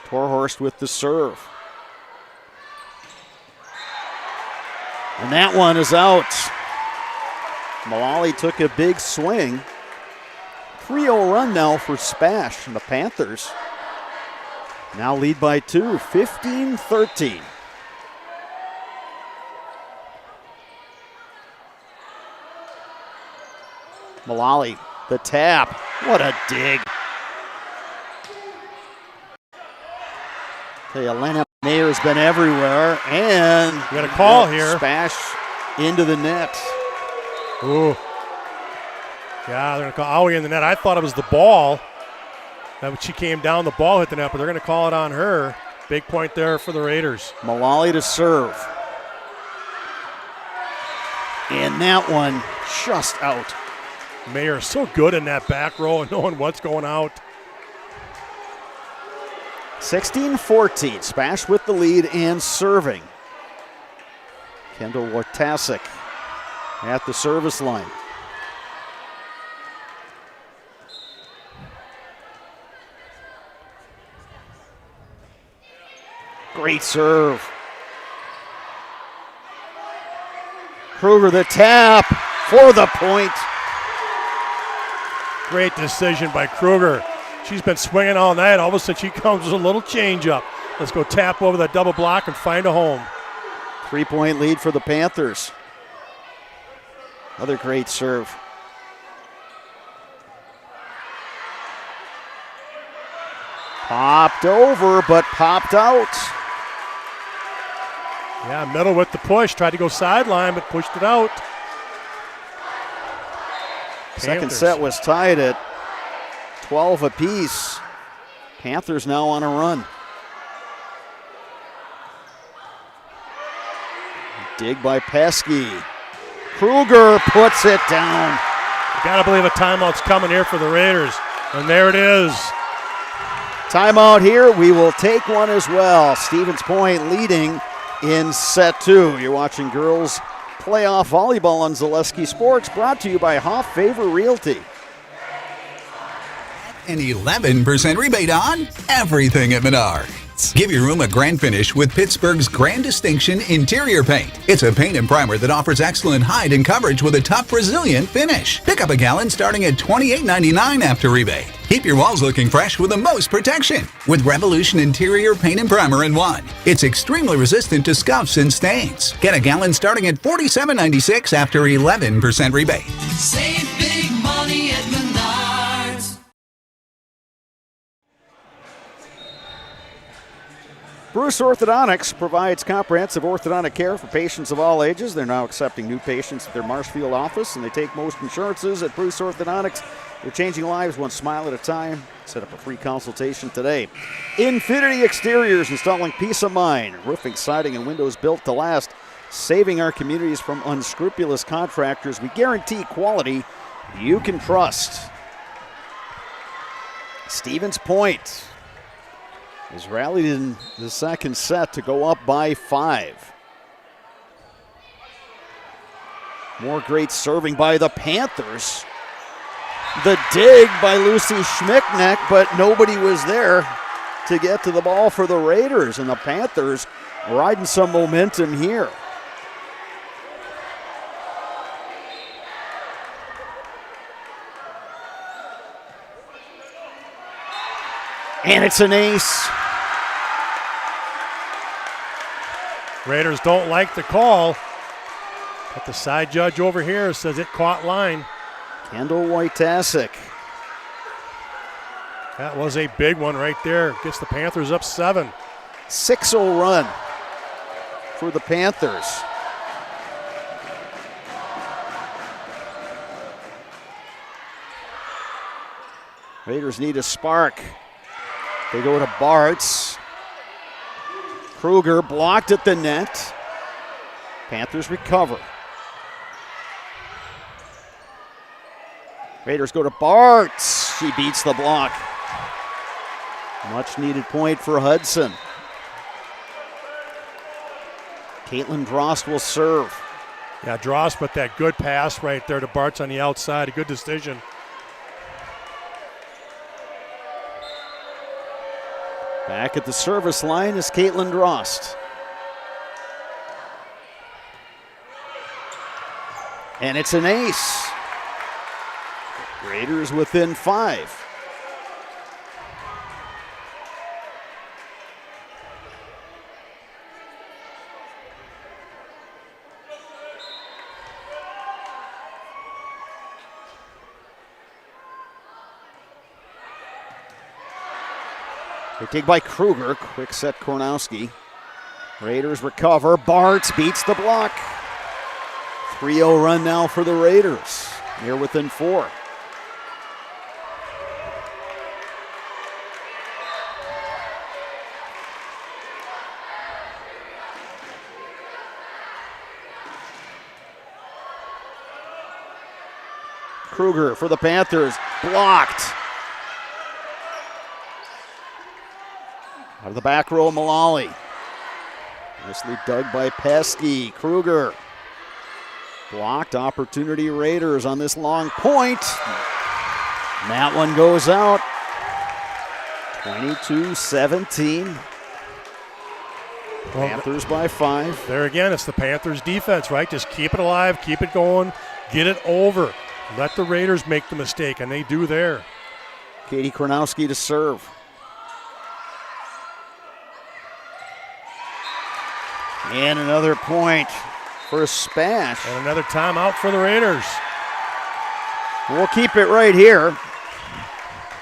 Torhorst with the serve. And that one is out. Malali took a big swing. 3-0 run now for SPASH, and the Panthers now lead by 2, 15-13. Malali, the tap. What a dig. Okay, Elena Mayer's been everywhere, and we got a call here. SPASH into the net. Ooh. Yeah, they're going to call Awi in the net. I thought it was the ball. That she came down, the ball hit the net, but they're going to call it on her. Big point there for the Raiders. Malali to serve. And that one just out. Mayer is so good in that back row and knowing what's going out. 16-14, SPASH with the lead and serving. Kendall Wartasek at the service line. Great serve. Kruger the tap for the point. Great decision by Kruger. She's been swinging all night. All of a sudden she comes with a little change up. Let's go tap over that double block and find a home. 3-point lead for the Panthers. Another great serve. Popped over, but popped out. Yeah, middle with the push. Tried to go sideline, but pushed it out. Second set was tied at 12 apiece. Panthers now on a run. Dig by Pesky. Kruger puts it down. You gotta believe a timeout's coming here for the Raiders. And there it is. Timeout here. We will take one as well. Stevens Point leading in set 2. You're watching girls playoff volleyball on Zaleski Sports, brought to you by Hoff Favor Realty. An 11% rebate on everything at Menards. Give your room a grand finish with Pittsburgh's Grand Distinction Interior Paint. It's a paint and primer that offers excellent hide and coverage with a tough, resilient finish. Pick up a gallon starting at $28.99 after rebate. Keep your walls looking fresh with the most protection with Revolution Interior Paint and Primer in 1. It's extremely resistant to scuffs and stains. Get a gallon starting at $47.96 after 11% rebate. Save big money at Menards. Bruce Orthodontics provides comprehensive orthodontic care for patients of all ages. They're now accepting new patients at their Marshfield office, and they take most insurances at Bruce Orthodontics. They're changing lives one smile at a time. Set up a free consultation today. Infinity Exteriors, installing peace of mind. Roofing, siding, and windows built to last. Saving our communities from unscrupulous contractors. We guarantee quality you can trust. Stevens Point is rallied in the second set to go up by 5. More great serving by the Panthers. The dig by Lucy Schmickneck, but nobody was there to get to the ball for the Raiders, and the Panthers riding some momentum here. And it's an ace. Raiders don't like the call, but the side judge over here says it caught line. Kendall Wojtasek. That was a big one right there. Gets the Panthers up 7. 6-0 run for the Panthers. Raiders need a spark. They go to Bartz. Kruger blocked at the net. Panthers recover. Raiders go to Bartz. She beats the block. Much needed point for Hudson. Caitlin Drost will serve. Yeah, Drost, but that good pass right there to Bartz on the outside. A good decision. Back at the service line is Caitlin Drost. And it's an ace. Raiders within 5. They take by Kruger. Quick set Kornowski. Raiders recover. Bartz beats the block. 3-0 run now for the Raiders. They're within 4. Kruger for the Panthers. Blocked. Out of the back row, Mullally. Nicely dug by Pesky. Kruger. Blocked. Opportunity Raiders on this long point. And that one goes out. 22-17. Panthers by 5. There again, it's the Panthers defense, right? Just keep it alive, keep it going, get it over. Let the Raiders make the mistake, and they do there. Katie Kornowski to serve. And another point for SPASH. And another timeout for the Raiders. We'll keep it right here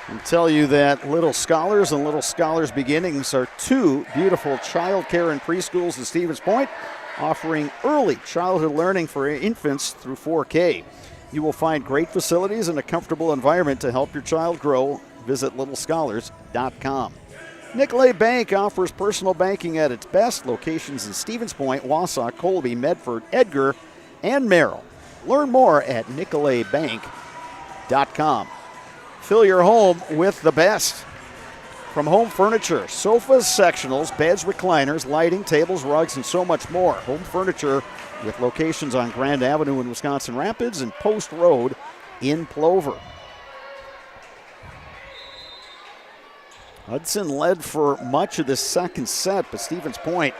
and tell you that Little Scholars and Little Scholars Beginnings are 2 beautiful child care and preschools in Stevens Point, offering early childhood learning for infants through 4K. You will find great facilities and a comfortable environment to help your child grow. Visit littlescholars.com. Nicolay Bank offers personal banking at its best. Locations in Stevens Point, Wausau, Colby, Medford, Edgar, and Merrill. Learn more at nicolaybank.com. Fill your home with the best. From home furniture, sofas, sectionals, beds, recliners, lighting, tables, rugs, and so much more. Home furniture with locations on Grand Avenue in Wisconsin Rapids and Post Road in Plover. Hudson led for much of the second set, but Stevens Point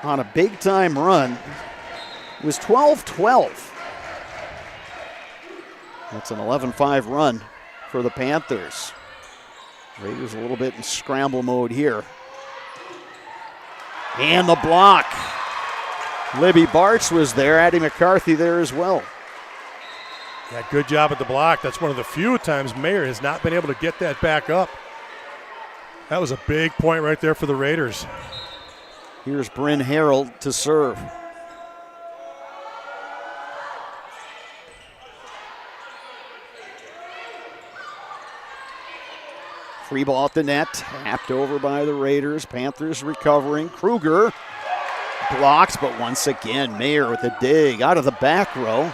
on a big-time run. It was 12-12. That's an 11-5 run for the Panthers. Raiders a little bit in scramble mode here. And the block. Libby Bartz was there. Addie McCarthy there as well. Yeah, good job at the block. That's one of the few times Mayer has not been able to get that back up. That was a big point right there for the Raiders. Here's Bryn Harold to serve. Free ball at the net, tapped over by the Raiders. Panthers recovering. Kruger blocks, but once again, Mayer with a dig out of the back row.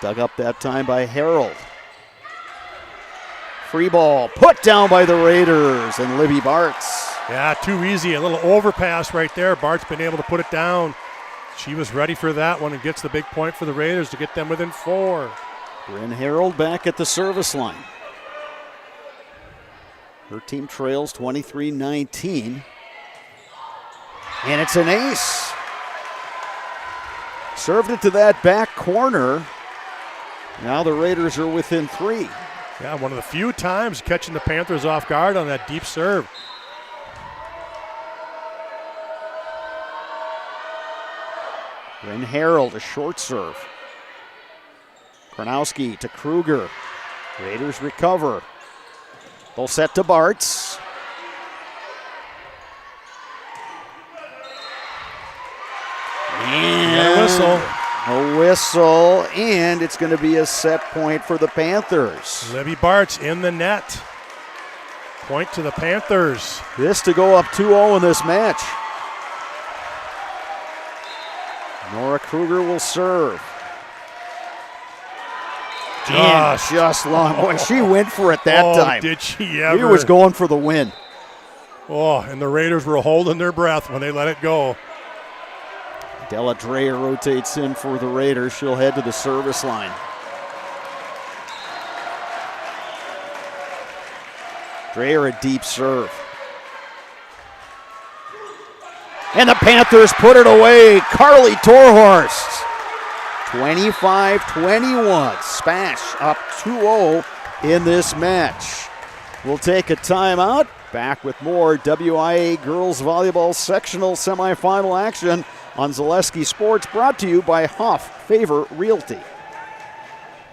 Dug up that time by Harold. Free ball put down by the Raiders and Libby Bartz. Yeah, too easy. A little overpass right there. Bart's been able to put it down. She was ready for that one and gets the big point for the Raiders to get them within 4. Bryn Harold back at the service line. Her team trails 23-19. And it's an ace. Served it to that back corner. Now the Raiders are within 3. Yeah, one of the few times catching the Panthers off guard on that deep serve. Bryn Harold, a short serve. Kornowski to Kruger. Raiders recover. They'll set to Bartz. And a whistle, and it's going to be a set point for the Panthers. Libby Bartz in the net. Point to the Panthers. This to go up 2-0 in this match. Nora Kruger will serve. Just long. Boy, she went for it that time. Did she ever? He was going for the win. Oh, and the Raiders were holding their breath when they let it go. Della Dreyer rotates in for the Raiders. She'll head to the service line. Dreyer a deep serve. And the Panthers put it away. Carly Torhorst. 25-21. SPASH up 2-0 in this match. We'll take a timeout. Back with more WIAA Girls Volleyball Sectional Semifinal action on Zaleski Sports, brought to you by Hoff Favor Realty.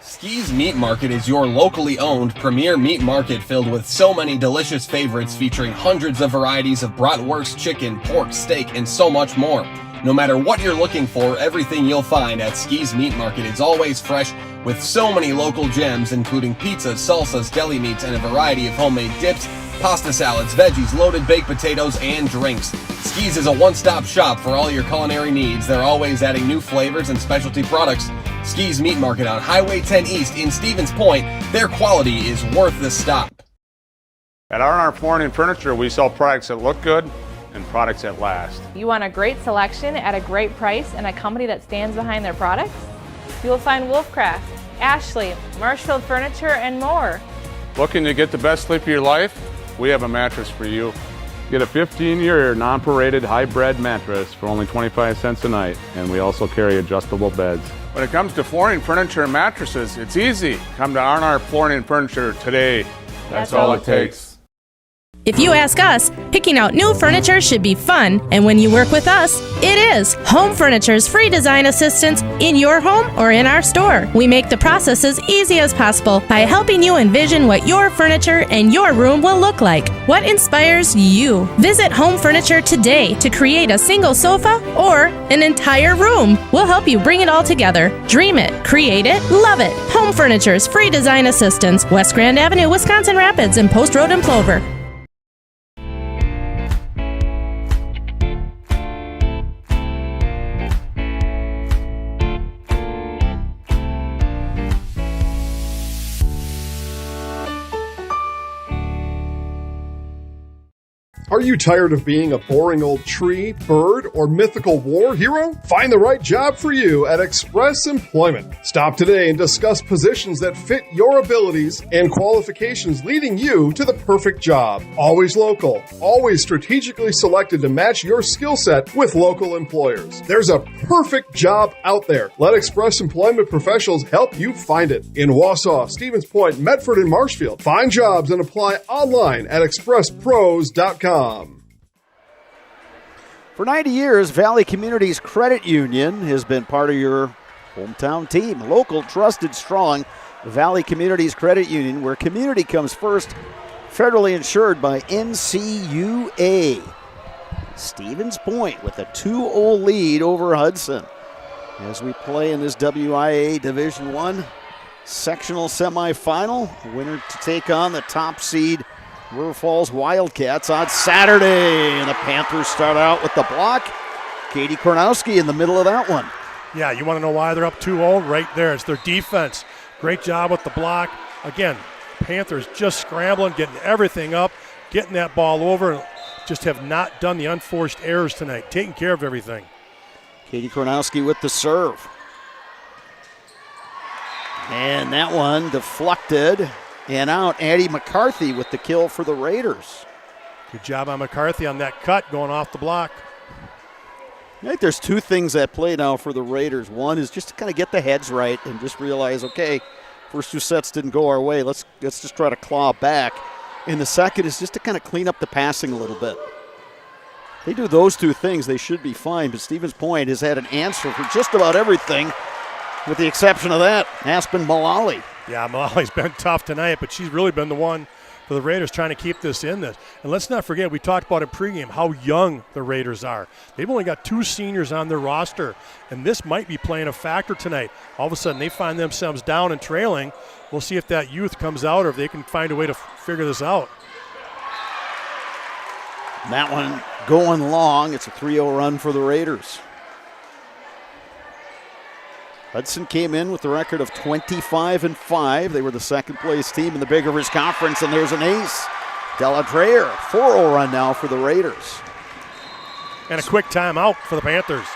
Ski's Meat Market is your locally owned premier meat market filled with so many delicious favorites featuring hundreds of varieties of bratwurst, chicken, pork, steak, and so much more. No matter what you're looking for, everything you'll find at Ski's Meat Market is always fresh with so many local gems including pizzas, salsas, deli meats, and a variety of homemade dips, pasta salads, veggies, loaded baked potatoes, and drinks. Ski's is a one-stop shop for all your culinary needs. They're always adding new flavors and specialty products. Ski's Meat Market on Highway 10 East in Stevens Point. Their quality is worth the stop. At R&R Flooring and Furniture, we sell products that look good and products that last. You want a great selection at a great price and a company that stands behind their products? You'll find Wolfcraft, Ashley, Marshfield Furniture, and more. Looking to get the best sleep of your life? We have a mattress for you. Get a 15-year non-paraded high-bred mattress for only 25 cents a night, and we also carry adjustable beds. When it comes to flooring, furniture, and mattresses, it's easy. Come to R&R Flooring and Furniture today. That's all it takes. If you ask us, picking out new furniture should be fun, and when you work with us, it is. Home Furniture's free design assistance in your home or in our store. We make the process as easy as possible by helping you envision what your furniture and your room will look like. What inspires you? Visit Home Furniture today to create a single sofa or an entire room. We'll help you bring it all together. Dream it, create it, love it. Home Furniture's free design assistance, West Grand Avenue, Wisconsin Rapids, and Post Road in Plover. Are you tired of being a boring old tree, bird, or mythical war hero? Find the right job for you at Express Employment. Stop today and discuss positions that fit your abilities and qualifications, leading you to the perfect job. Always local, always strategically selected to match your skill set with local employers. There's a perfect job out there. Let Express Employment professionals help you find it. In Wausau, Stevens Point, Medford, and Marshfield. Find jobs and apply online at expresspros.com. For 90 years, Valley Communities Credit Union has been part of your hometown team. Local, trusted, strong Valley Communities Credit Union, where community comes first, federally insured by NCUA. Stevens Point with a 2-0 lead over Hudson as we play in this WIAA Division I sectional semifinal. Winner to take on the top seed River Falls Wildcats on Saturday. And the Panthers start out with the block. Katie Kornowski in the middle of that one. Yeah, you want to know why they're up 2-0? Right there. It's their defense. Great job with the block. Again, Panthers just scrambling, getting everything up, getting that ball over, and just have not done the unforced errors tonight, taking care of everything. Katie Kornowski with the serve. And that one deflected. And out, Addie McCarthy with the kill for the Raiders. Good job on McCarthy on that cut going off the block. I think there's two things at play now for the Raiders. One is just to kind of get the heads right and just realize, okay, first two sets didn't go our way. Let's just try to claw back. And the second is just to kind of clean up the passing a little bit. They do those two things, they should be fine. But Stevens Point has had an answer for just about everything, with the exception of that, Aspen Mullally. Yeah, Mullally's been tough tonight, but she's really been the one for the Raiders trying to keep this in this. And let's not forget, we talked about in pregame how young the Raiders are. They've only got 2 seniors on their roster, and this might be playing a factor tonight. All of a sudden, they find themselves down and trailing. We'll see if that youth comes out or if they can find a way to figure this out. That one going long. It's a 3-0 run for the Raiders. Hudson came in with the record of 25-5. They were the second-place team in the Big Rivers Conference, and there's an ace. Della Dreyer, 4-0 run now for the Raiders. And a quick timeout for the Panthers.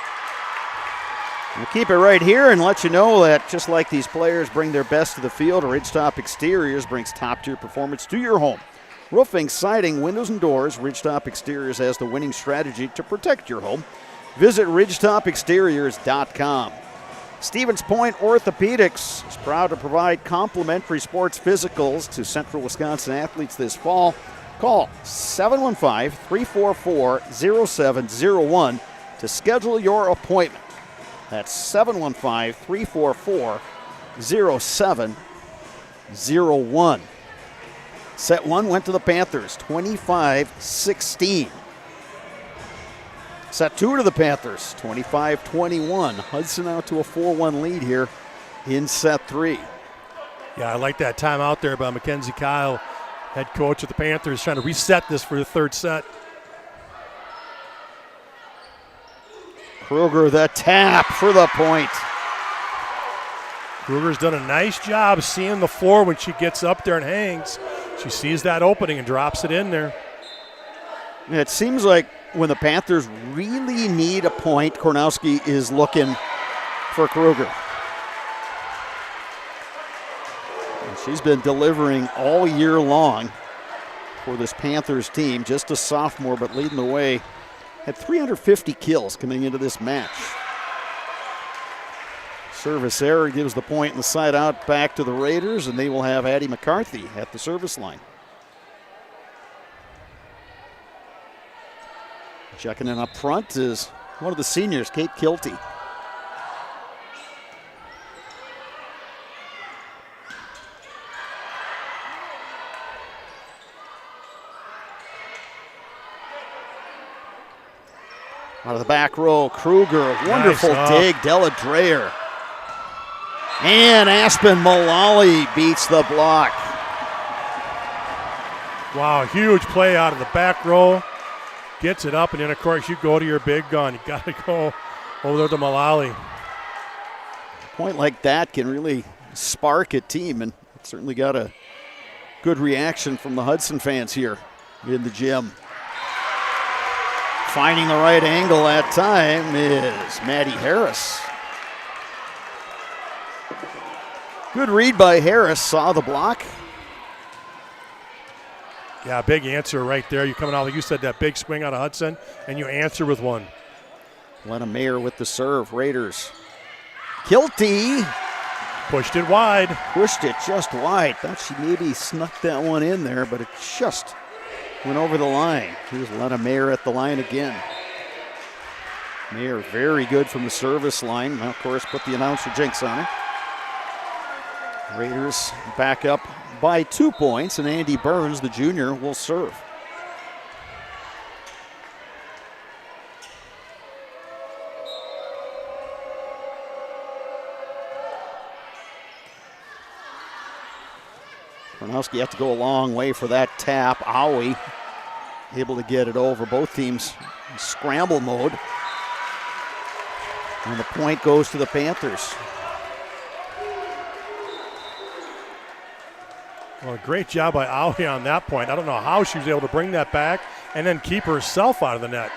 We'll keep it right here and let you know that just like these players bring their best to the field, Ridgetop Exteriors brings top-tier performance to your home. Roofing, siding, windows, and doors, Ridgetop Exteriors has the winning strategy to protect your home. Visit ridgetopexteriors.com. Stevens Point Orthopedics is proud to provide complimentary sports physicals to Central Wisconsin athletes this fall. Call 715-344-0701 to schedule your appointment. That's 715-344-0701. Set 1 went to the Panthers, 25-16. Set 2 to the Panthers, 25-21. Hudson out to a 4-1 lead here in set 3. Yeah, I like that timeout there by Mackenzie Kyle, head coach of the Panthers, trying to reset this for the third set. Kruger, the tap for the point. Kruger's done a nice job seeing the floor when she gets up there and hangs. She sees that opening and drops it in there. It seems like when the Panthers really need a point, Kornowski is looking for Kruger. And she's been delivering all year long for this Panthers team. Just a sophomore, but leading the way. Had 350 kills coming into this match. Service error gives the point in the side out back to the Raiders, and they will have Addie McCarthy at the service line. Checking in up front is one of the seniors, Kate Kilty. Out of the back row, Kruger, wonderful Nice dig, Della Dreyer. And Aspen Mullally beats the block. Wow, huge play out of the back row. Gets it up, and then, of course, you go to your big gun. You got to go over there to Mullally. A point like that can really spark a team, and it certainly got a good reaction from the Hudson fans here in the gym. Finding the right angle that time is Maddie Harris. Good read by Harris, saw the block. Yeah, big answer right there. You're coming out, like you said, that big swing out of Hudson, and you answer with one. Lena Mayer with the serve, Raiders. Kilty. Pushed it wide. Pushed it just wide. Thought she maybe snuck that one in there, but it just went over the line. Here's Lena Mayer at the line again. Mayer very good from the service line. Now, of course, put the announcer jinx on her. Raiders back up by 2 points, and Andy Burns, the junior, will serve. Kornowski had to go a long way for that tap. Owie able to get it over. Both teams in scramble mode. And the point goes to the Panthers. Well, great job by Owie on that point. I don't know how she was able to bring that back and then keep herself out of the net.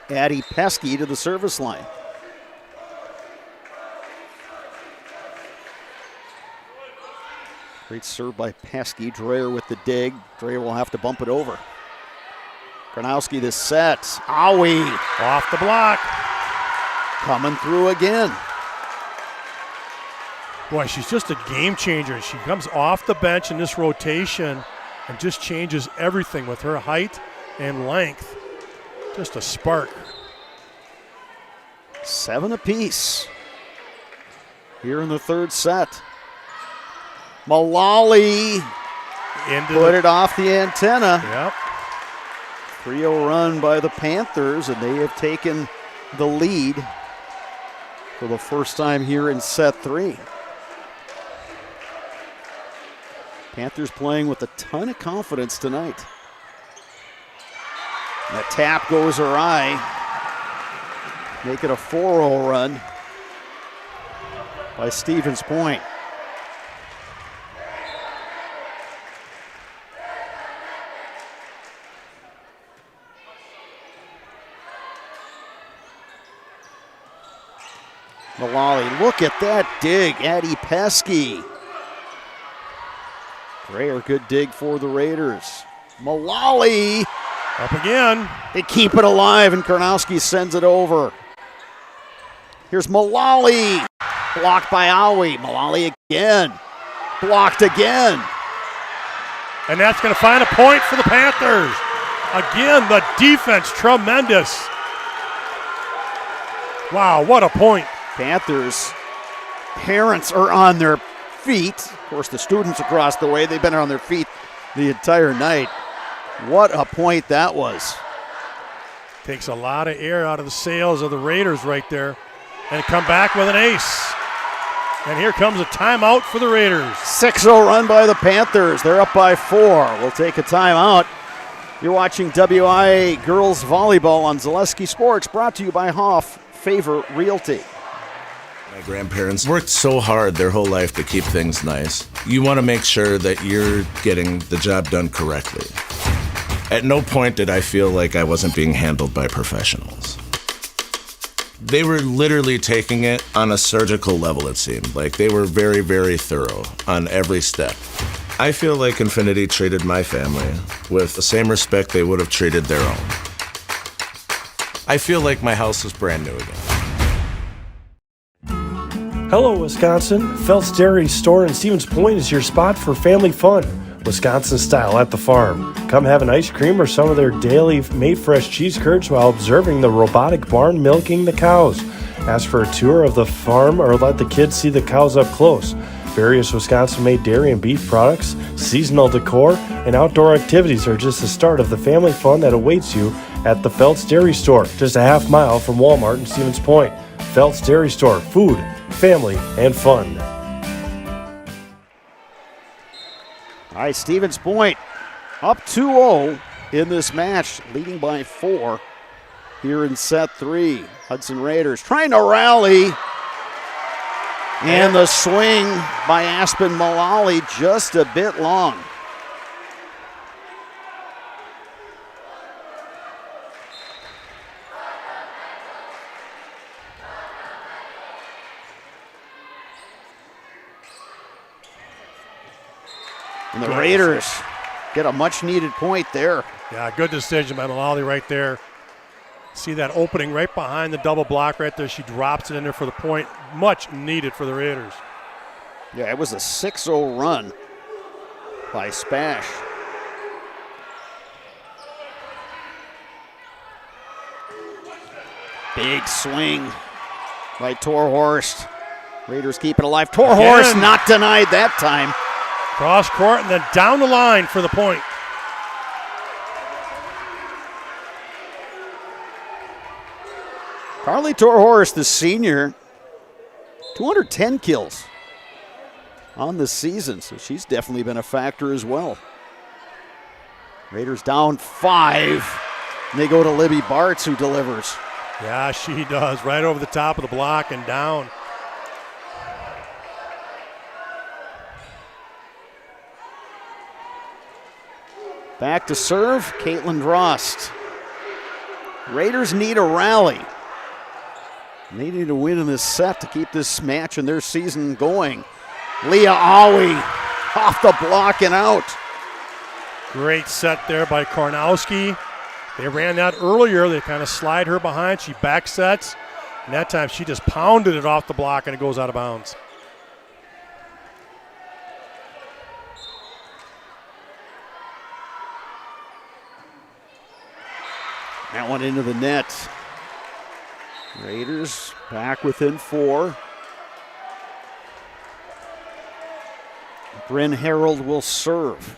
Addie Pesky to the service line. Great serve by Pesky. Dreyer with the dig. Dreyer will have to bump it over. Kornowski the set. Owie off the block. Coming through again. Boy, she's just a game changer. She comes off the bench in this rotation and just changes everything with her height and length. Just a spark. 7 apiece here in the third set. Mullally Put it off the antenna. Yep. 3-0 run by the Panthers, and they have taken the lead for the first time here in set 3. Panthers playing with a ton of confidence tonight. And the tap goes awry. Make it a 4-0 run by Stevens Point. Mullally, look at that dig, Addie Pesky. Rare, good dig for the Raiders. Mullally. Up again. They keep it alive, and Karnowski sends it over. Here's Mullally. Blocked by Awi. Mullally again. Blocked again. And that's going to find a point for the Panthers. Again, the defense, tremendous. Wow, what a point. Panthers, parents are on their feet. Of course, the students across the way, they've been on their feet the entire night. What a point that was. Takes a lot of air out of the sails of the Raiders right there. And come back with an ace. And here comes a timeout for the Raiders. 6-0 run by the Panthers. They're up by 4. We'll take a timeout. You're watching WIAA Girls Volleyball on Zaleski Sports, brought to you by Hoff Favor Realty. My grandparents worked so hard their whole life to keep things nice. You want to make sure that you're getting the job done correctly. At no point did I feel like I wasn't being handled by professionals. They were literally taking it on a surgical level, it seemed. Like they were very, very thorough on every step. I feel like Infinity treated my family with the same respect they would have treated their own. I feel like my house is brand new again. Hello, Wisconsin. Felt's Dairy Store in Stevens Point is your spot for family fun. Wisconsin style at the farm. Come have an ice cream or some of their daily made fresh cheese curds while observing the robotic barn milking the cows. Ask for a tour of the farm or let the kids see the cows up close. Various Wisconsin-made dairy and beef products, seasonal decor, and outdoor activities are just the start of the family fun that awaits you at the Felt's Dairy Store, just a half mile from Walmart in Stevens Point. Felt's Dairy Store, food, family, and fun. All right, Stevens Point up 2-0 in this match, leading by 4 here in set 3. Hudson Raiders trying to rally. And the swing by Aspen Mullally just a bit long. And the Raiders get a much-needed point there. Yeah, good decision by Mullally right there. See that opening right behind the double block right there. She drops it in there for the point. Much needed for the Raiders. Yeah, it was a 6-0 run by SPASH. Big swing by Torhorst. Raiders keep it alive. Torhorst not denied that time. Cross court and then down the line for the point. Carly Torhorst, the senior, 210 kills on the season, so she's definitely been a factor as well. Raiders down 5, and they go to Libby Bartz, who delivers. Yeah, she does. Right over the top of the block and down. Back to serve, Caitlin Drost. Raiders need a rally. They need a win in this set to keep this match and their season going. Leah Awi off the block and out. Great set there by Karnowski. They ran that earlier. They kind of slide her behind. She back sets. And that time she just pounded it off the block and it goes out of bounds. That one into the net. Raiders back within 4. Bryn Harold will serve.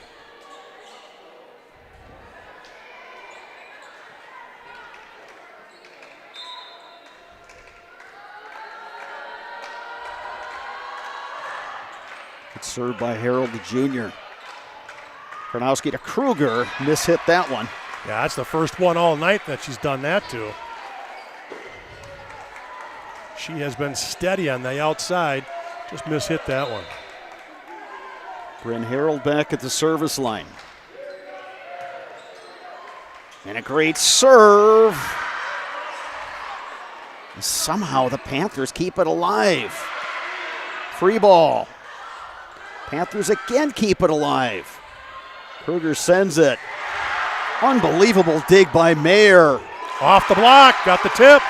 Served by Harold the Jr. Karnowski to Kruger. Mishit that one. Yeah, that's the first one all night that she's done that to. She has been steady on the outside. Just mishit that one. Bryn Harold back at the service line. And a great serve. And somehow the Panthers keep it alive. Free ball. Panthers again keep it alive. Kruger sends it. Unbelievable dig by Mayer. Off the block, got the tip.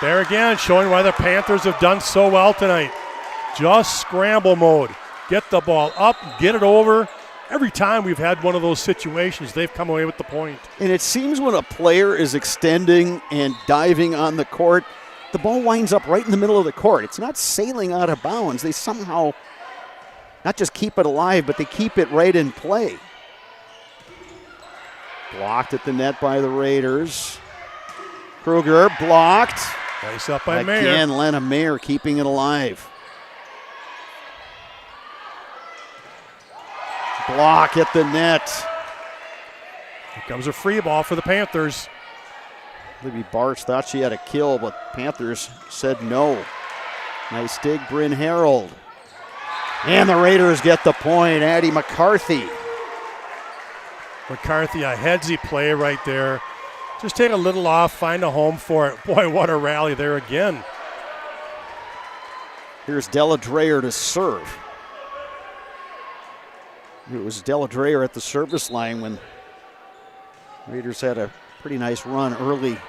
There again, showing why the Panthers have done so well tonight. Just scramble mode. Get the ball up, get it over. Every time we've had one of those situations, they've come away with the point. And it seems when a player is extending and diving on the court, the ball winds up right in the middle of the court. It's not sailing out of bounds. They somehow not just keep it alive, but they keep it right in play. Blocked at the net by the Raiders. Kruger blocked. Nice up by Mayer. Again, Lena Mayer keeping it alive. Block at the net. Here comes a free ball for the Panthers. Libby Bartz thought she had a kill, but Panthers said no. Nice dig, Bryn Harold. And the Raiders get the point. Addie McCarthy. McCarthy, a headsy play right there. Just take a little off, find a home for it. Boy, what a rally there again. Here's Della Dreyer to serve. It was Della Dreyer at the service line when Raiders had a pretty nice run early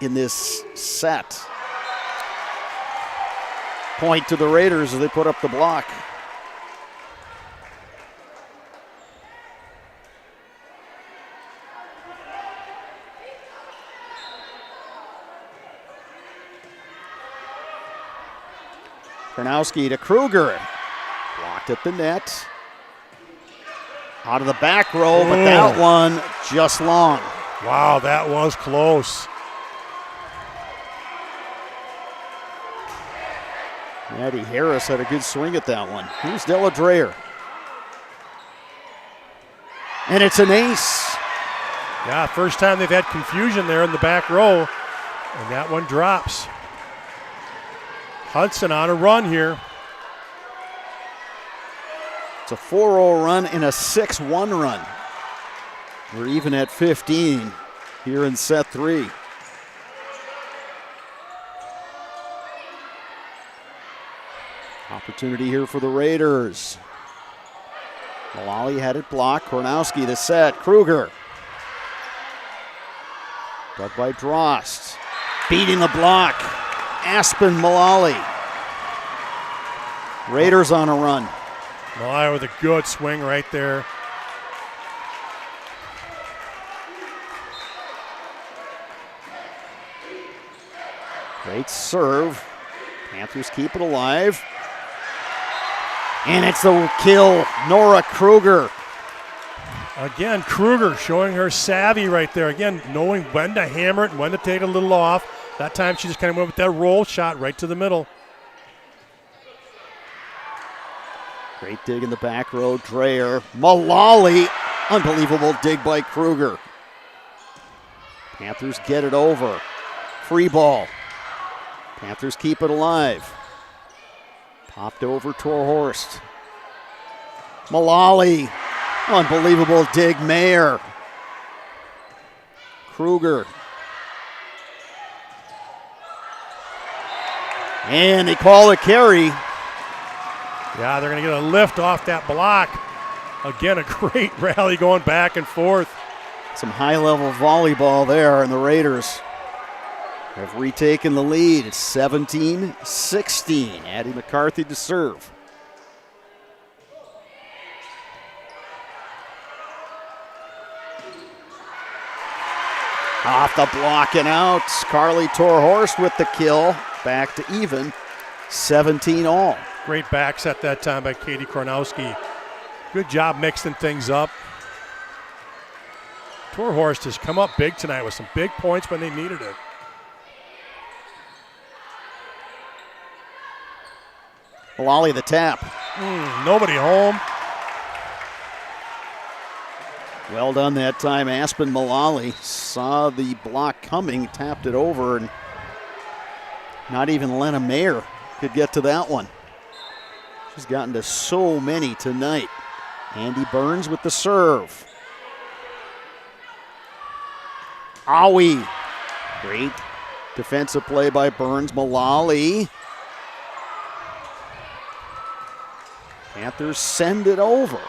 in this set. Point to the Raiders as they put up the block. Karnowski to Kruger. Blocked at the net. Out of the back row, but that one just long. Wow, that was close. Maddie Harris had a good swing at that one. Here's Della Dreyer. And it's an ace. Yeah, first time they've had confusion there in the back row. And that one drops. Hudson on a run here. It's a 4-0 run and a 6-1 run. We're even at 15 here in set 3. Opportunity here for the Raiders. Malali had it blocked. Kornowski to set. Kruger. Dug by Drost. Beating the block. Aspen Malali. Raiders on a run. Malali with a good swing right there. Great serve. Panthers keep it alive. And it's the kill, Nora Kruger. Again, Kruger showing her savvy right there. Again, knowing when to hammer it and when to take a little off. That time she just kind of went with that roll shot right to the middle. Great dig in the back row, Dreyer. Malali, unbelievable dig by Kruger. Panthers get it over. Free ball. Panthers keep it alive. Popped over Torhorst. Malali, unbelievable dig, Mayer. Kruger. And they call a carry. Yeah, they're going to get a lift off that block. Again, a great rally going back and forth. Some high-level volleyball there, and the Raiders have retaken the lead. It's 17-16. Addie McCarthy to serve. Off the block and out. Carly Torhorst with the kill. Back to even. 17 all. Great back set that time by Katie Kornowski. Good job mixing things up. Torhorst has come up big tonight with some big points when they needed it. Mullally the tap. Nobody home. Well done that time. Aspen Mullally saw the block coming, tapped it over, and not even Lena Mayer could get to that one. She's gotten to so many tonight. Andy Burns with the serve. Awi. Great defensive play by Burns. Mullally. Panthers send it over.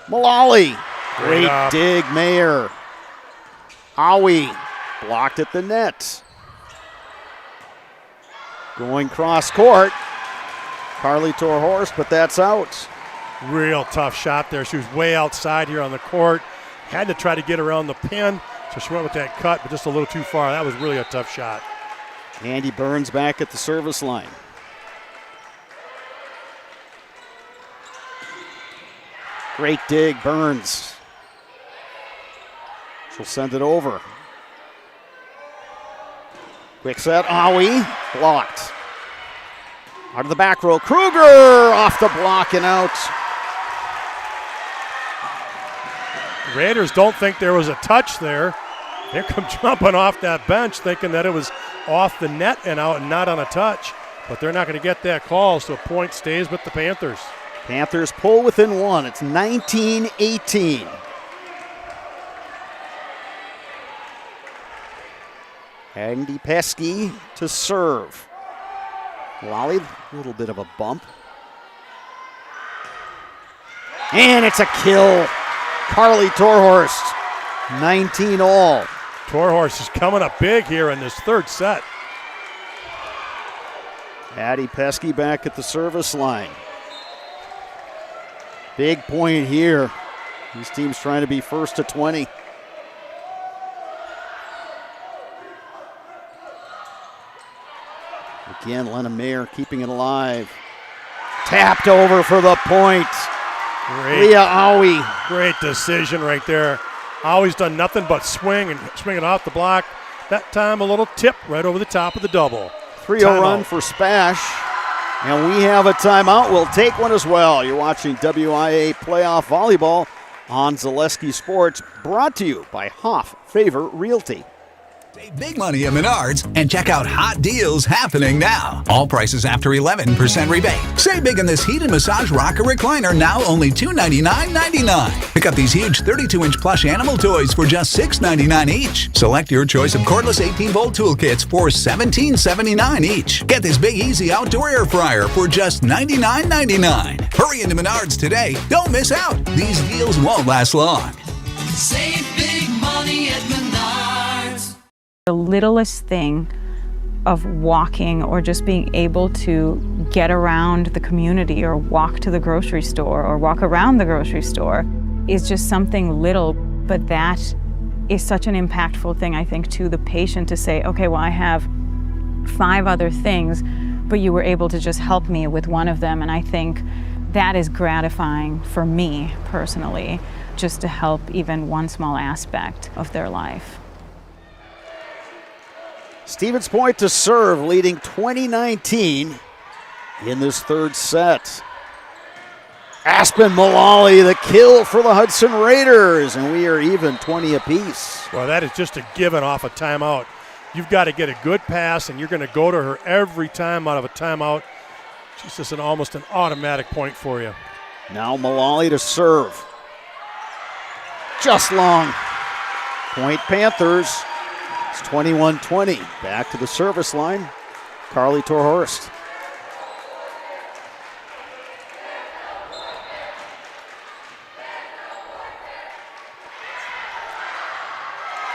Mullally. Great dig, Mayer. Awi blocked at the net. Going cross court. Carly Torhorst, but that's out. Real tough shot there. She was way outside here on the court. Had to try to get around the pin, so she went with that cut, but just a little too far. That was really a tough shot. Andy Burns back at the service line. Great dig, Burns. She'll send it over. Quick set, Awi, blocked. Out of the back row, Kruger off the block and out. Raiders don't think there was a touch there. They come jumping off that bench thinking that it was off the net and out and not on a touch. But they're not going to get that call, so a point stays with the Panthers. Panthers pull within one. It's 19-18. Andy Pesky to serve. Mullally, a little bit of a bump. And it's a kill. Carly Torhorst, 19 all. Torhorst is coming up big here in this third set. Addie Pesky back at the service line. Big point here. These teams trying to be first to 20. Again, Lena Mayer keeping it alive. Tapped over for the point. Leah Awi. Great decision right there. Awi's done nothing but swing it off the block. That time a little tip right over the top of the double. 3-0 run for Spash. And we have a timeout. We'll take one as well. You're watching WIAA Playoff Volleyball on Zaleski Sports, brought to you by Hoff Favor Realty. Save big money at Menards and check out hot deals happening now. All prices after 11% rebate. Save big on this heated massage rocker recliner, now only $299.99. Pick up these huge 32-inch plush animal toys for just $6.99 each. Select your choice of cordless 18-volt toolkits for $17.79 each. Get this big easy outdoor air fryer for just $99.99. Hurry into Menards today. Don't miss out. These deals won't last long. Save big money at Menards. The littlest thing of walking or just being able to get around the community or walk to the grocery store or walk around the grocery store is just something little, but that is such an impactful thing, I think, to the patient to say, okay, well, I have 5 other things, but you were able to just help me with one of them. And I think that is gratifying for me personally, just to help even one small aspect of their life. Stevens Point to serve, leading 2019 in this third set. Aspen Mullally, the kill for the Hudson Raiders, and we are even 20 apiece. Well, that is just a given off a timeout. You've got to get a good pass, and you're going to go to her every time out of a timeout. It's just almost an automatic point for you. Now Mullally to serve. Just long. Point Panthers. It's 21-20. Back to the service line. Carly Torhorst.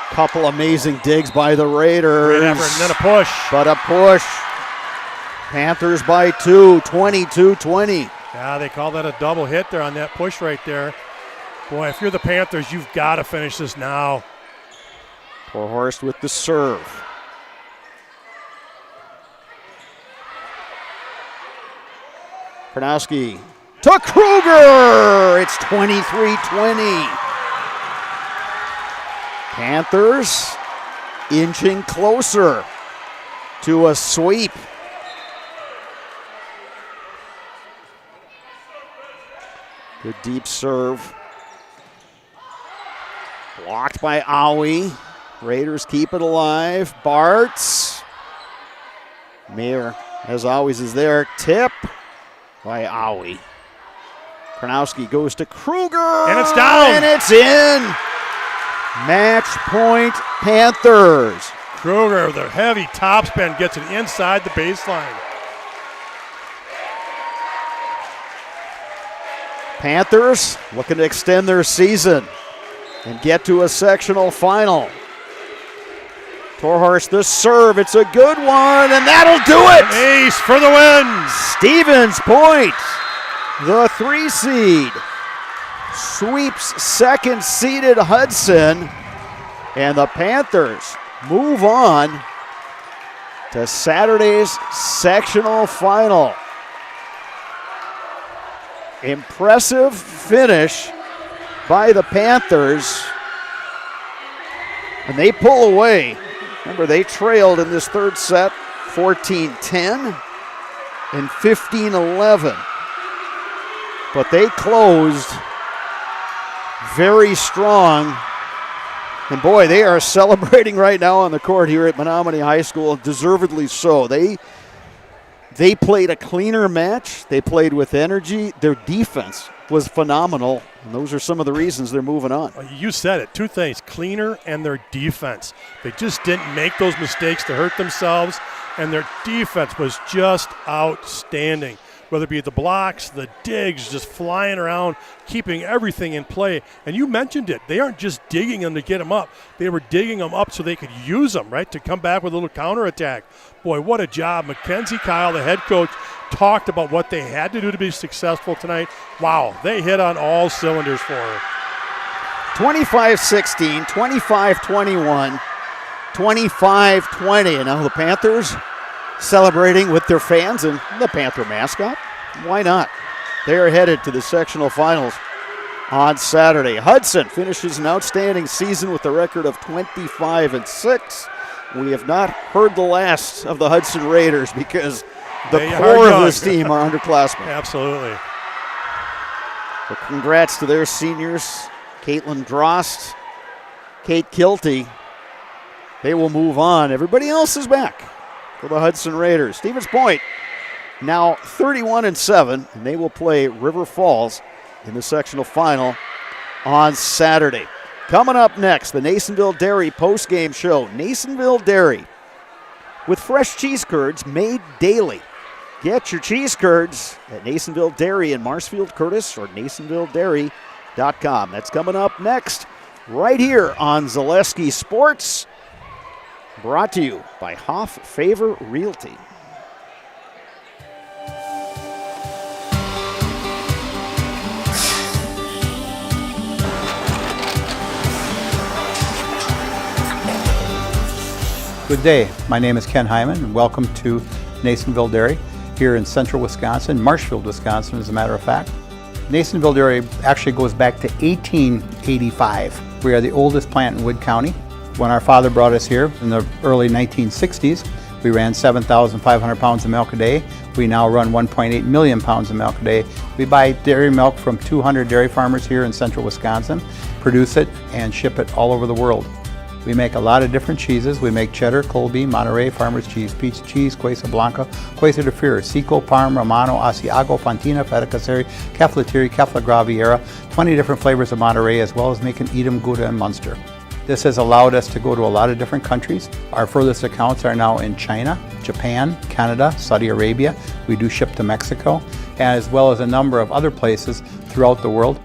Couple amazing digs by the Raiders. Great effort, and then a push. But a push. Panthers by 2, 22-20. Yeah, they call that a double hit there on that push right there. Boy, if you're the Panthers, you've got to finish this now. Torhorst with the serve. Karnowski to Kruger. It's 23-20. Panthers inching closer to a sweep. Good deep serve. Blocked by Owie. Raiders keep it alive. Bartz. Mayer, as always, is there. Tip by Owie. Karnowski goes to Kruger. And it's down. And it's in. Match point Panthers. Kruger, the heavy topspin, gets it inside the baseline. Panthers looking to extend their season and get to a sectional final. Torhorst the serve. It's a good one, and that'll do it. An ace for the win. Stevens Point, the 3 seed, sweeps second-seeded Hudson, and the Panthers move on to Saturday's sectional final. Impressive finish by the Panthers, and they pull away. Remember, they trailed in this third set 14-10 and 15-11. But they closed very strong. And boy, they are celebrating right now on the court here at Menominee High School, deservedly so. They played a cleaner match. They played with energy. Their defense was phenomenal, and those are some of the reasons they're moving on. You said it. 2 things, cleaner and their defense. They just didn't make those mistakes to hurt themselves, and their defense was just outstanding. Whether it be the blocks, the digs, just flying around, keeping everything in play. And you mentioned it. They aren't just digging them to get them up. They were digging them up so they could use them, right, to come back with a little counterattack. Boy, what a job. Mackenzie Kyle, the head coach, talked about what they had to do to be successful tonight. Wow, they hit on all cylinders for her. 25-16, 25-21, 25-20. And now the Panthers celebrating with their fans and the Panther mascot. Why not? They are headed to the sectional finals on Saturday. Hudson finishes an outstanding season with a record of 25-6. We have not heard the last of the Hudson Raiders because the core of this team are underclassmen. Absolutely. So congrats to their seniors, Caitlin Drost, Kate Kilty. They will move on. Everybody else is back for the Hudson Raiders. Stevens Point now 31-7, and they will play River Falls in the sectional final on Saturday. Coming up next, the Nasonville Dairy postgame show. Nasonville Dairy with fresh cheese curds made daily. Get your cheese curds at Nasonville Dairy in Marshfield Curtis or NasonvilleDairy.com. That's coming up next right here on Zaleski Sports. Brought to you by Hoff Favor Realty. Good day. My name is Ken Hyman, and welcome to Nasonville Dairy here in central Wisconsin, Marshfield, Wisconsin, as a matter of fact. Nasonville Dairy actually goes back to 1885. We are the oldest plant in Wood County. When our father brought us here in the early 1960s, we ran 7,500 pounds of milk a day. We now run 1.8 million pounds of milk a day. We buy dairy milk from 200 dairy farmers here in central Wisconsin, produce it, and ship it all over the world. We make a lot of different cheeses. We make cheddar, Colby, Monterey, Farmer's Cheese, Peach Cheese, Quesa Blanca, Quesa de Fure, Seco, Parm, Romano, Asiago, Fontina, Feta Caseri, Caflatiri, Cafla Graviera, 20 different flavors of Monterey, as well as making Edam, Gouda, and Munster. This has allowed us to go to a lot of different countries. Our furthest accounts are now in China, Japan, Canada, Saudi Arabia. We do ship to Mexico, as well as a number of other places throughout the world.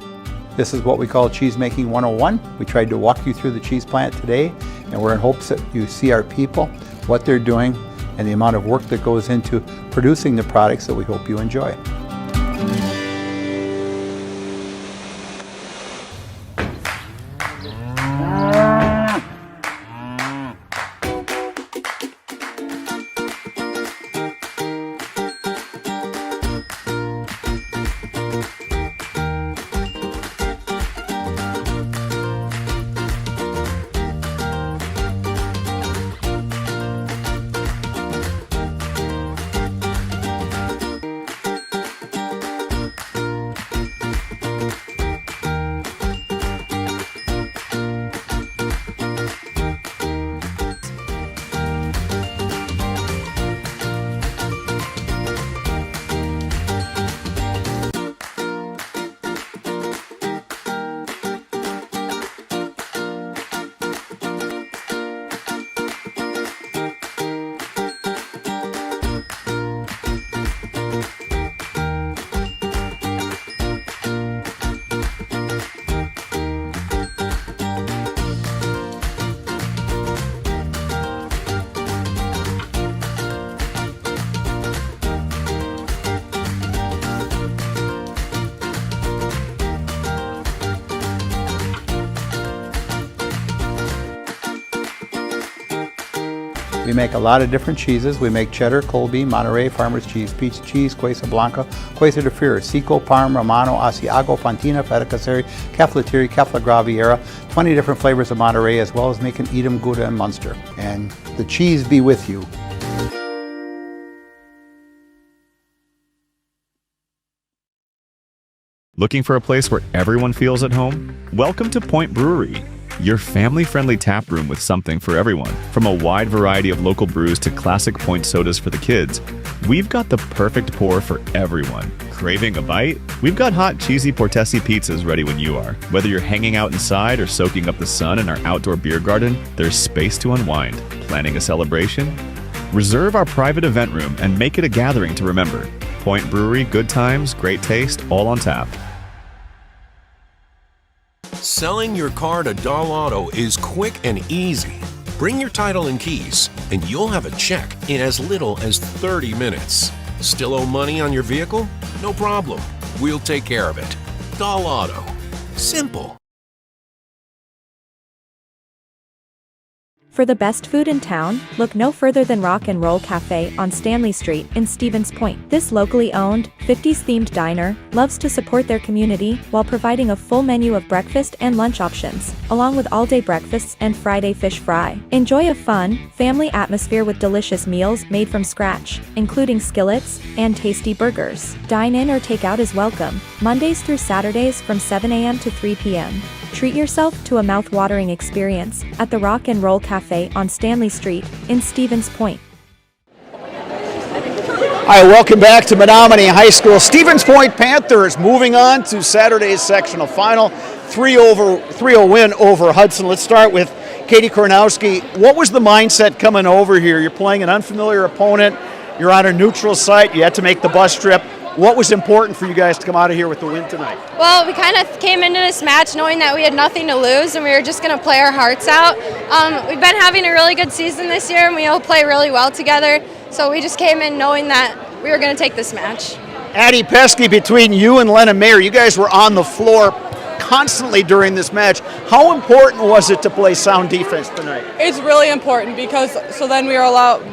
This is what we call Cheese Making 101. We tried to walk you through the cheese plant today, and we're in hopes that you see our people, what they're doing, and the amount of work that goes into producing the products that we hope you enjoy. We make a lot of different cheeses. We make cheddar, Colby, Monterey, Farmer's cheese, pizza cheese, Quesa Blanca, Quesa de Fir, Seco, Parm, Romano, Asiago, Fontina, Feta Caseri, Caflatiri, Cafla Graviera, 20 different flavors of Monterey, as well as making Edam, Gouda, and Munster. And the cheese be with you. Looking for a place where everyone feels at home? Welcome to Point Brewery, your family-friendly tap room with something for everyone. From a wide variety of local brews to classic Point sodas for the kids, we've got the perfect pour for everyone. Craving a bite? We've got hot, cheesy Portesi pizzas ready when you are. Whether you're hanging out inside or soaking up the sun in our outdoor beer garden, there's space to unwind. Planning a celebration? Reserve our private event room and make it a gathering to remember. Point Brewery, good times, great taste, all on tap. Selling your car to Doll Auto is quick and easy. Bring your title and keys, and you'll have a check in as little as 30 minutes. Still owe money on your vehicle? No problem. We'll take care of it. Doll Auto. Simple. For the best food in town, look no further than Rock and Roll Cafe on Stanley Street in Stevens Point. This locally owned, 50s-themed diner loves to support their community while providing a full menu of breakfast and lunch options, along with all-day breakfasts and Friday fish fry. Enjoy a fun, family atmosphere with delicious meals made from scratch, including skillets and tasty burgers. Dine in or take out is welcome, Mondays through Saturdays from 7 a.m. to 3 p.m. Treat yourself to a mouth-watering experience at the Rock and Roll Cafe on Stanley Street in Stevens Point. Hi, welcome back to Menominee High School. Stevens Point Panthers moving on to Saturday's sectional final. 3-0 win over Hudson. Let's start with Katie Kornowski. What was the mindset coming over here? You're playing an unfamiliar opponent. You're on a neutral site. You had to make the bus trip. What was important for you guys to come out of here with the win tonight? Well, we kind of came into this match knowing that we had nothing to lose and we were just going to play our hearts out. We've been having a really good season this year and we all play really well together. So we just came in knowing that we were going to take this match. Addie Pesky, between you and Lennon Mayer, you guys were on the floor constantly during this match. How important was it to play sound defense tonight? It's really important because so then we are allowed.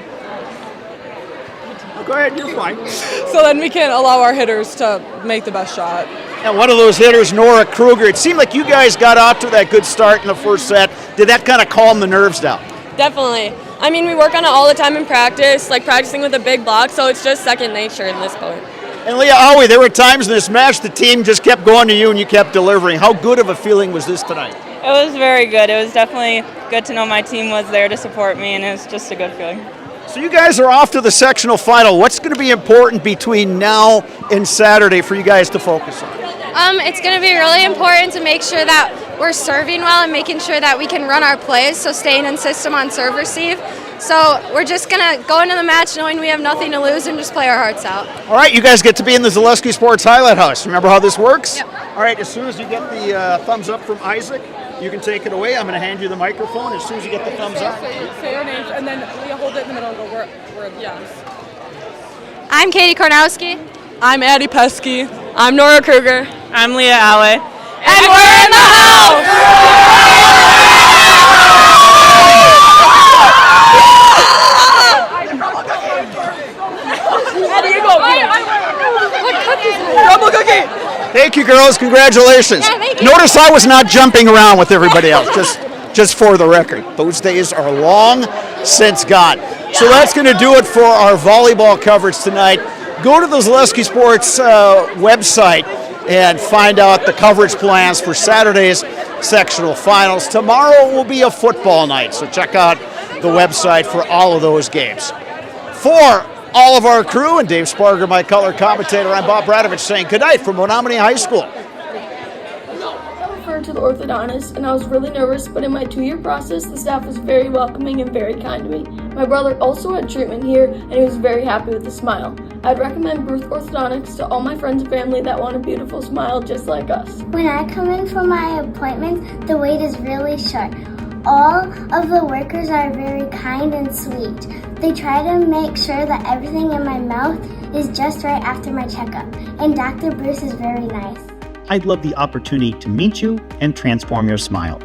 Go ahead, you're fine. So then we can allow our hitters to make the best shot. And one of those hitters, Nora Kruger, it seemed like you guys got off to that good start in the first set. Did that kind of calm the nerves down? Definitely. I mean, we work on it all the time in practice, like practicing with a big block, so it's just second nature in this point. And Leah Howie, there were times in this match the team just kept going to you and you kept delivering. How good of a feeling was this tonight? It was very good. It was definitely good to know my team was there to support me, and it was just a good feeling. So you guys are off to the sectional final. What's going to be important between now and Saturday for you guys to focus on? It's going to be really important to make sure that we're serving well and making sure that we can run our plays, so staying in system on serve receive. So we're just going to go into the match knowing we have nothing to lose and just play our hearts out. All right, you guys get to be in the Zaleski Sports Highlight House. Remember how this works? Yep. All right, as soon as you get the thumbs up from Isaac, you can take it away. I'm going to hand you the microphone as soon as you get the thumbs up. Say your names, and then Leah, hold it in the middle and go, we're yes. I'm Katie Kornowski. I'm Addie Pesky. I'm Nora Kruger. I'm Leah Alley. And we're in the house! Addie, you go. Double cookie. Thank you, girls. Congratulations. Yeah, thank you. Notice I was not jumping around with everybody else, just for the record. Those days are long since gone. So that's going to do it for our volleyball coverage tonight. Go to the Zaleski Sports website and find out the coverage plans for Saturday's sectional finals. Tomorrow will be a football night, so check out the website for all of those games. For all of our crew and Dave Sparger, my color commentator, I'm Bob Bradovich saying good night from Menominee High School. I referred to the orthodontist and I was really nervous, but in my 2-year process, the staff was very welcoming and very kind to me. My brother also had treatment here and he was very happy with the smile. I'd recommend Bruce Orthodontics to all my friends and family that want a beautiful smile just like us. When I come in for my appointment, the wait is really short. All of the workers are very kind and sweet. They try to make sure that everything in my mouth is just right after my checkup, and Dr. Bruce is very nice. I'd love the opportunity to meet you and transform your smile.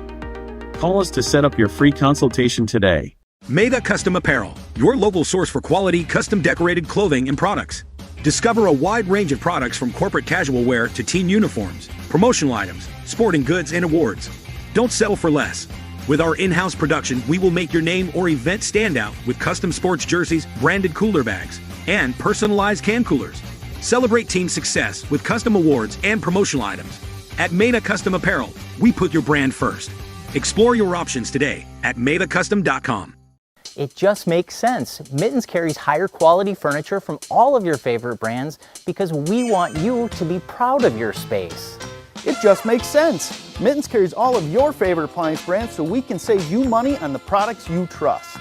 Call us to set up your free consultation today. Maida Custom Apparel, your local source for quality, custom decorated clothing and products. Discover a wide range of products from corporate casual wear to team uniforms, promotional items, sporting goods, and awards. Don't settle for less. With our in-house production, we will make your name or event stand out with custom sports jerseys, branded cooler bags, and personalized can coolers. Celebrate team success with custom awards and promotional items. At Maida Custom Apparel, we put your brand first. Explore your options today at maidacustom.com. It just makes sense. Mittens carries higher quality furniture from all of your favorite brands because we want you to be proud of your space. It just makes sense. Mittens carries all of your favorite appliance brands so we can save you money on the products you trust.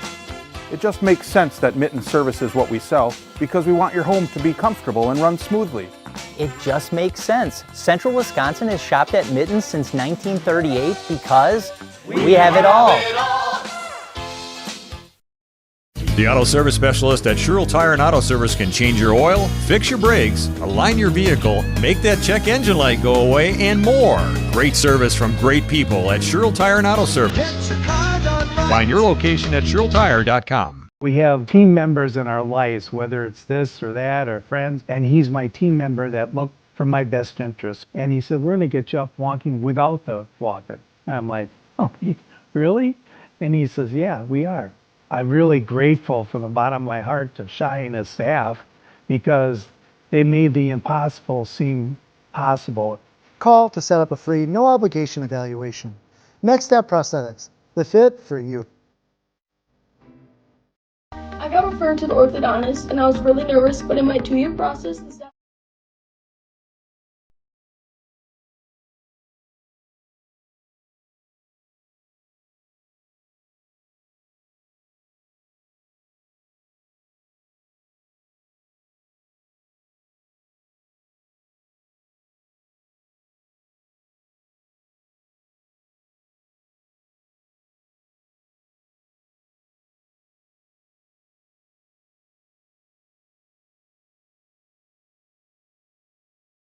It just makes sense that Mittens services what we sell because we want your home to be comfortable and run smoothly. It just makes sense. Central Wisconsin has shopped at Mittens since 1938 because we have it all. The auto service specialist at Sherrill Tire and Auto Service can change your oil, fix your brakes, align your vehicle, make that check engine light go away, and more. Great service from great people at Sherrill Tire and Auto Service. Find your location at SherrillTire.com. We have team members in our lives, whether it's this or that or friends, and he's my team member that looked for my best interest. And he said, we're going to get you up walking without the walker. And I'm like, oh, really? And he says, yeah, we are. I'm really grateful from the bottom of my heart to Shai and his staff because they made the impossible seem possible. Call to set up a free, no obligation evaluation. Next Step Prosthetics, the fit for you. I got referred to the orthodontist and I was really nervous, but in my 2-year process, the staff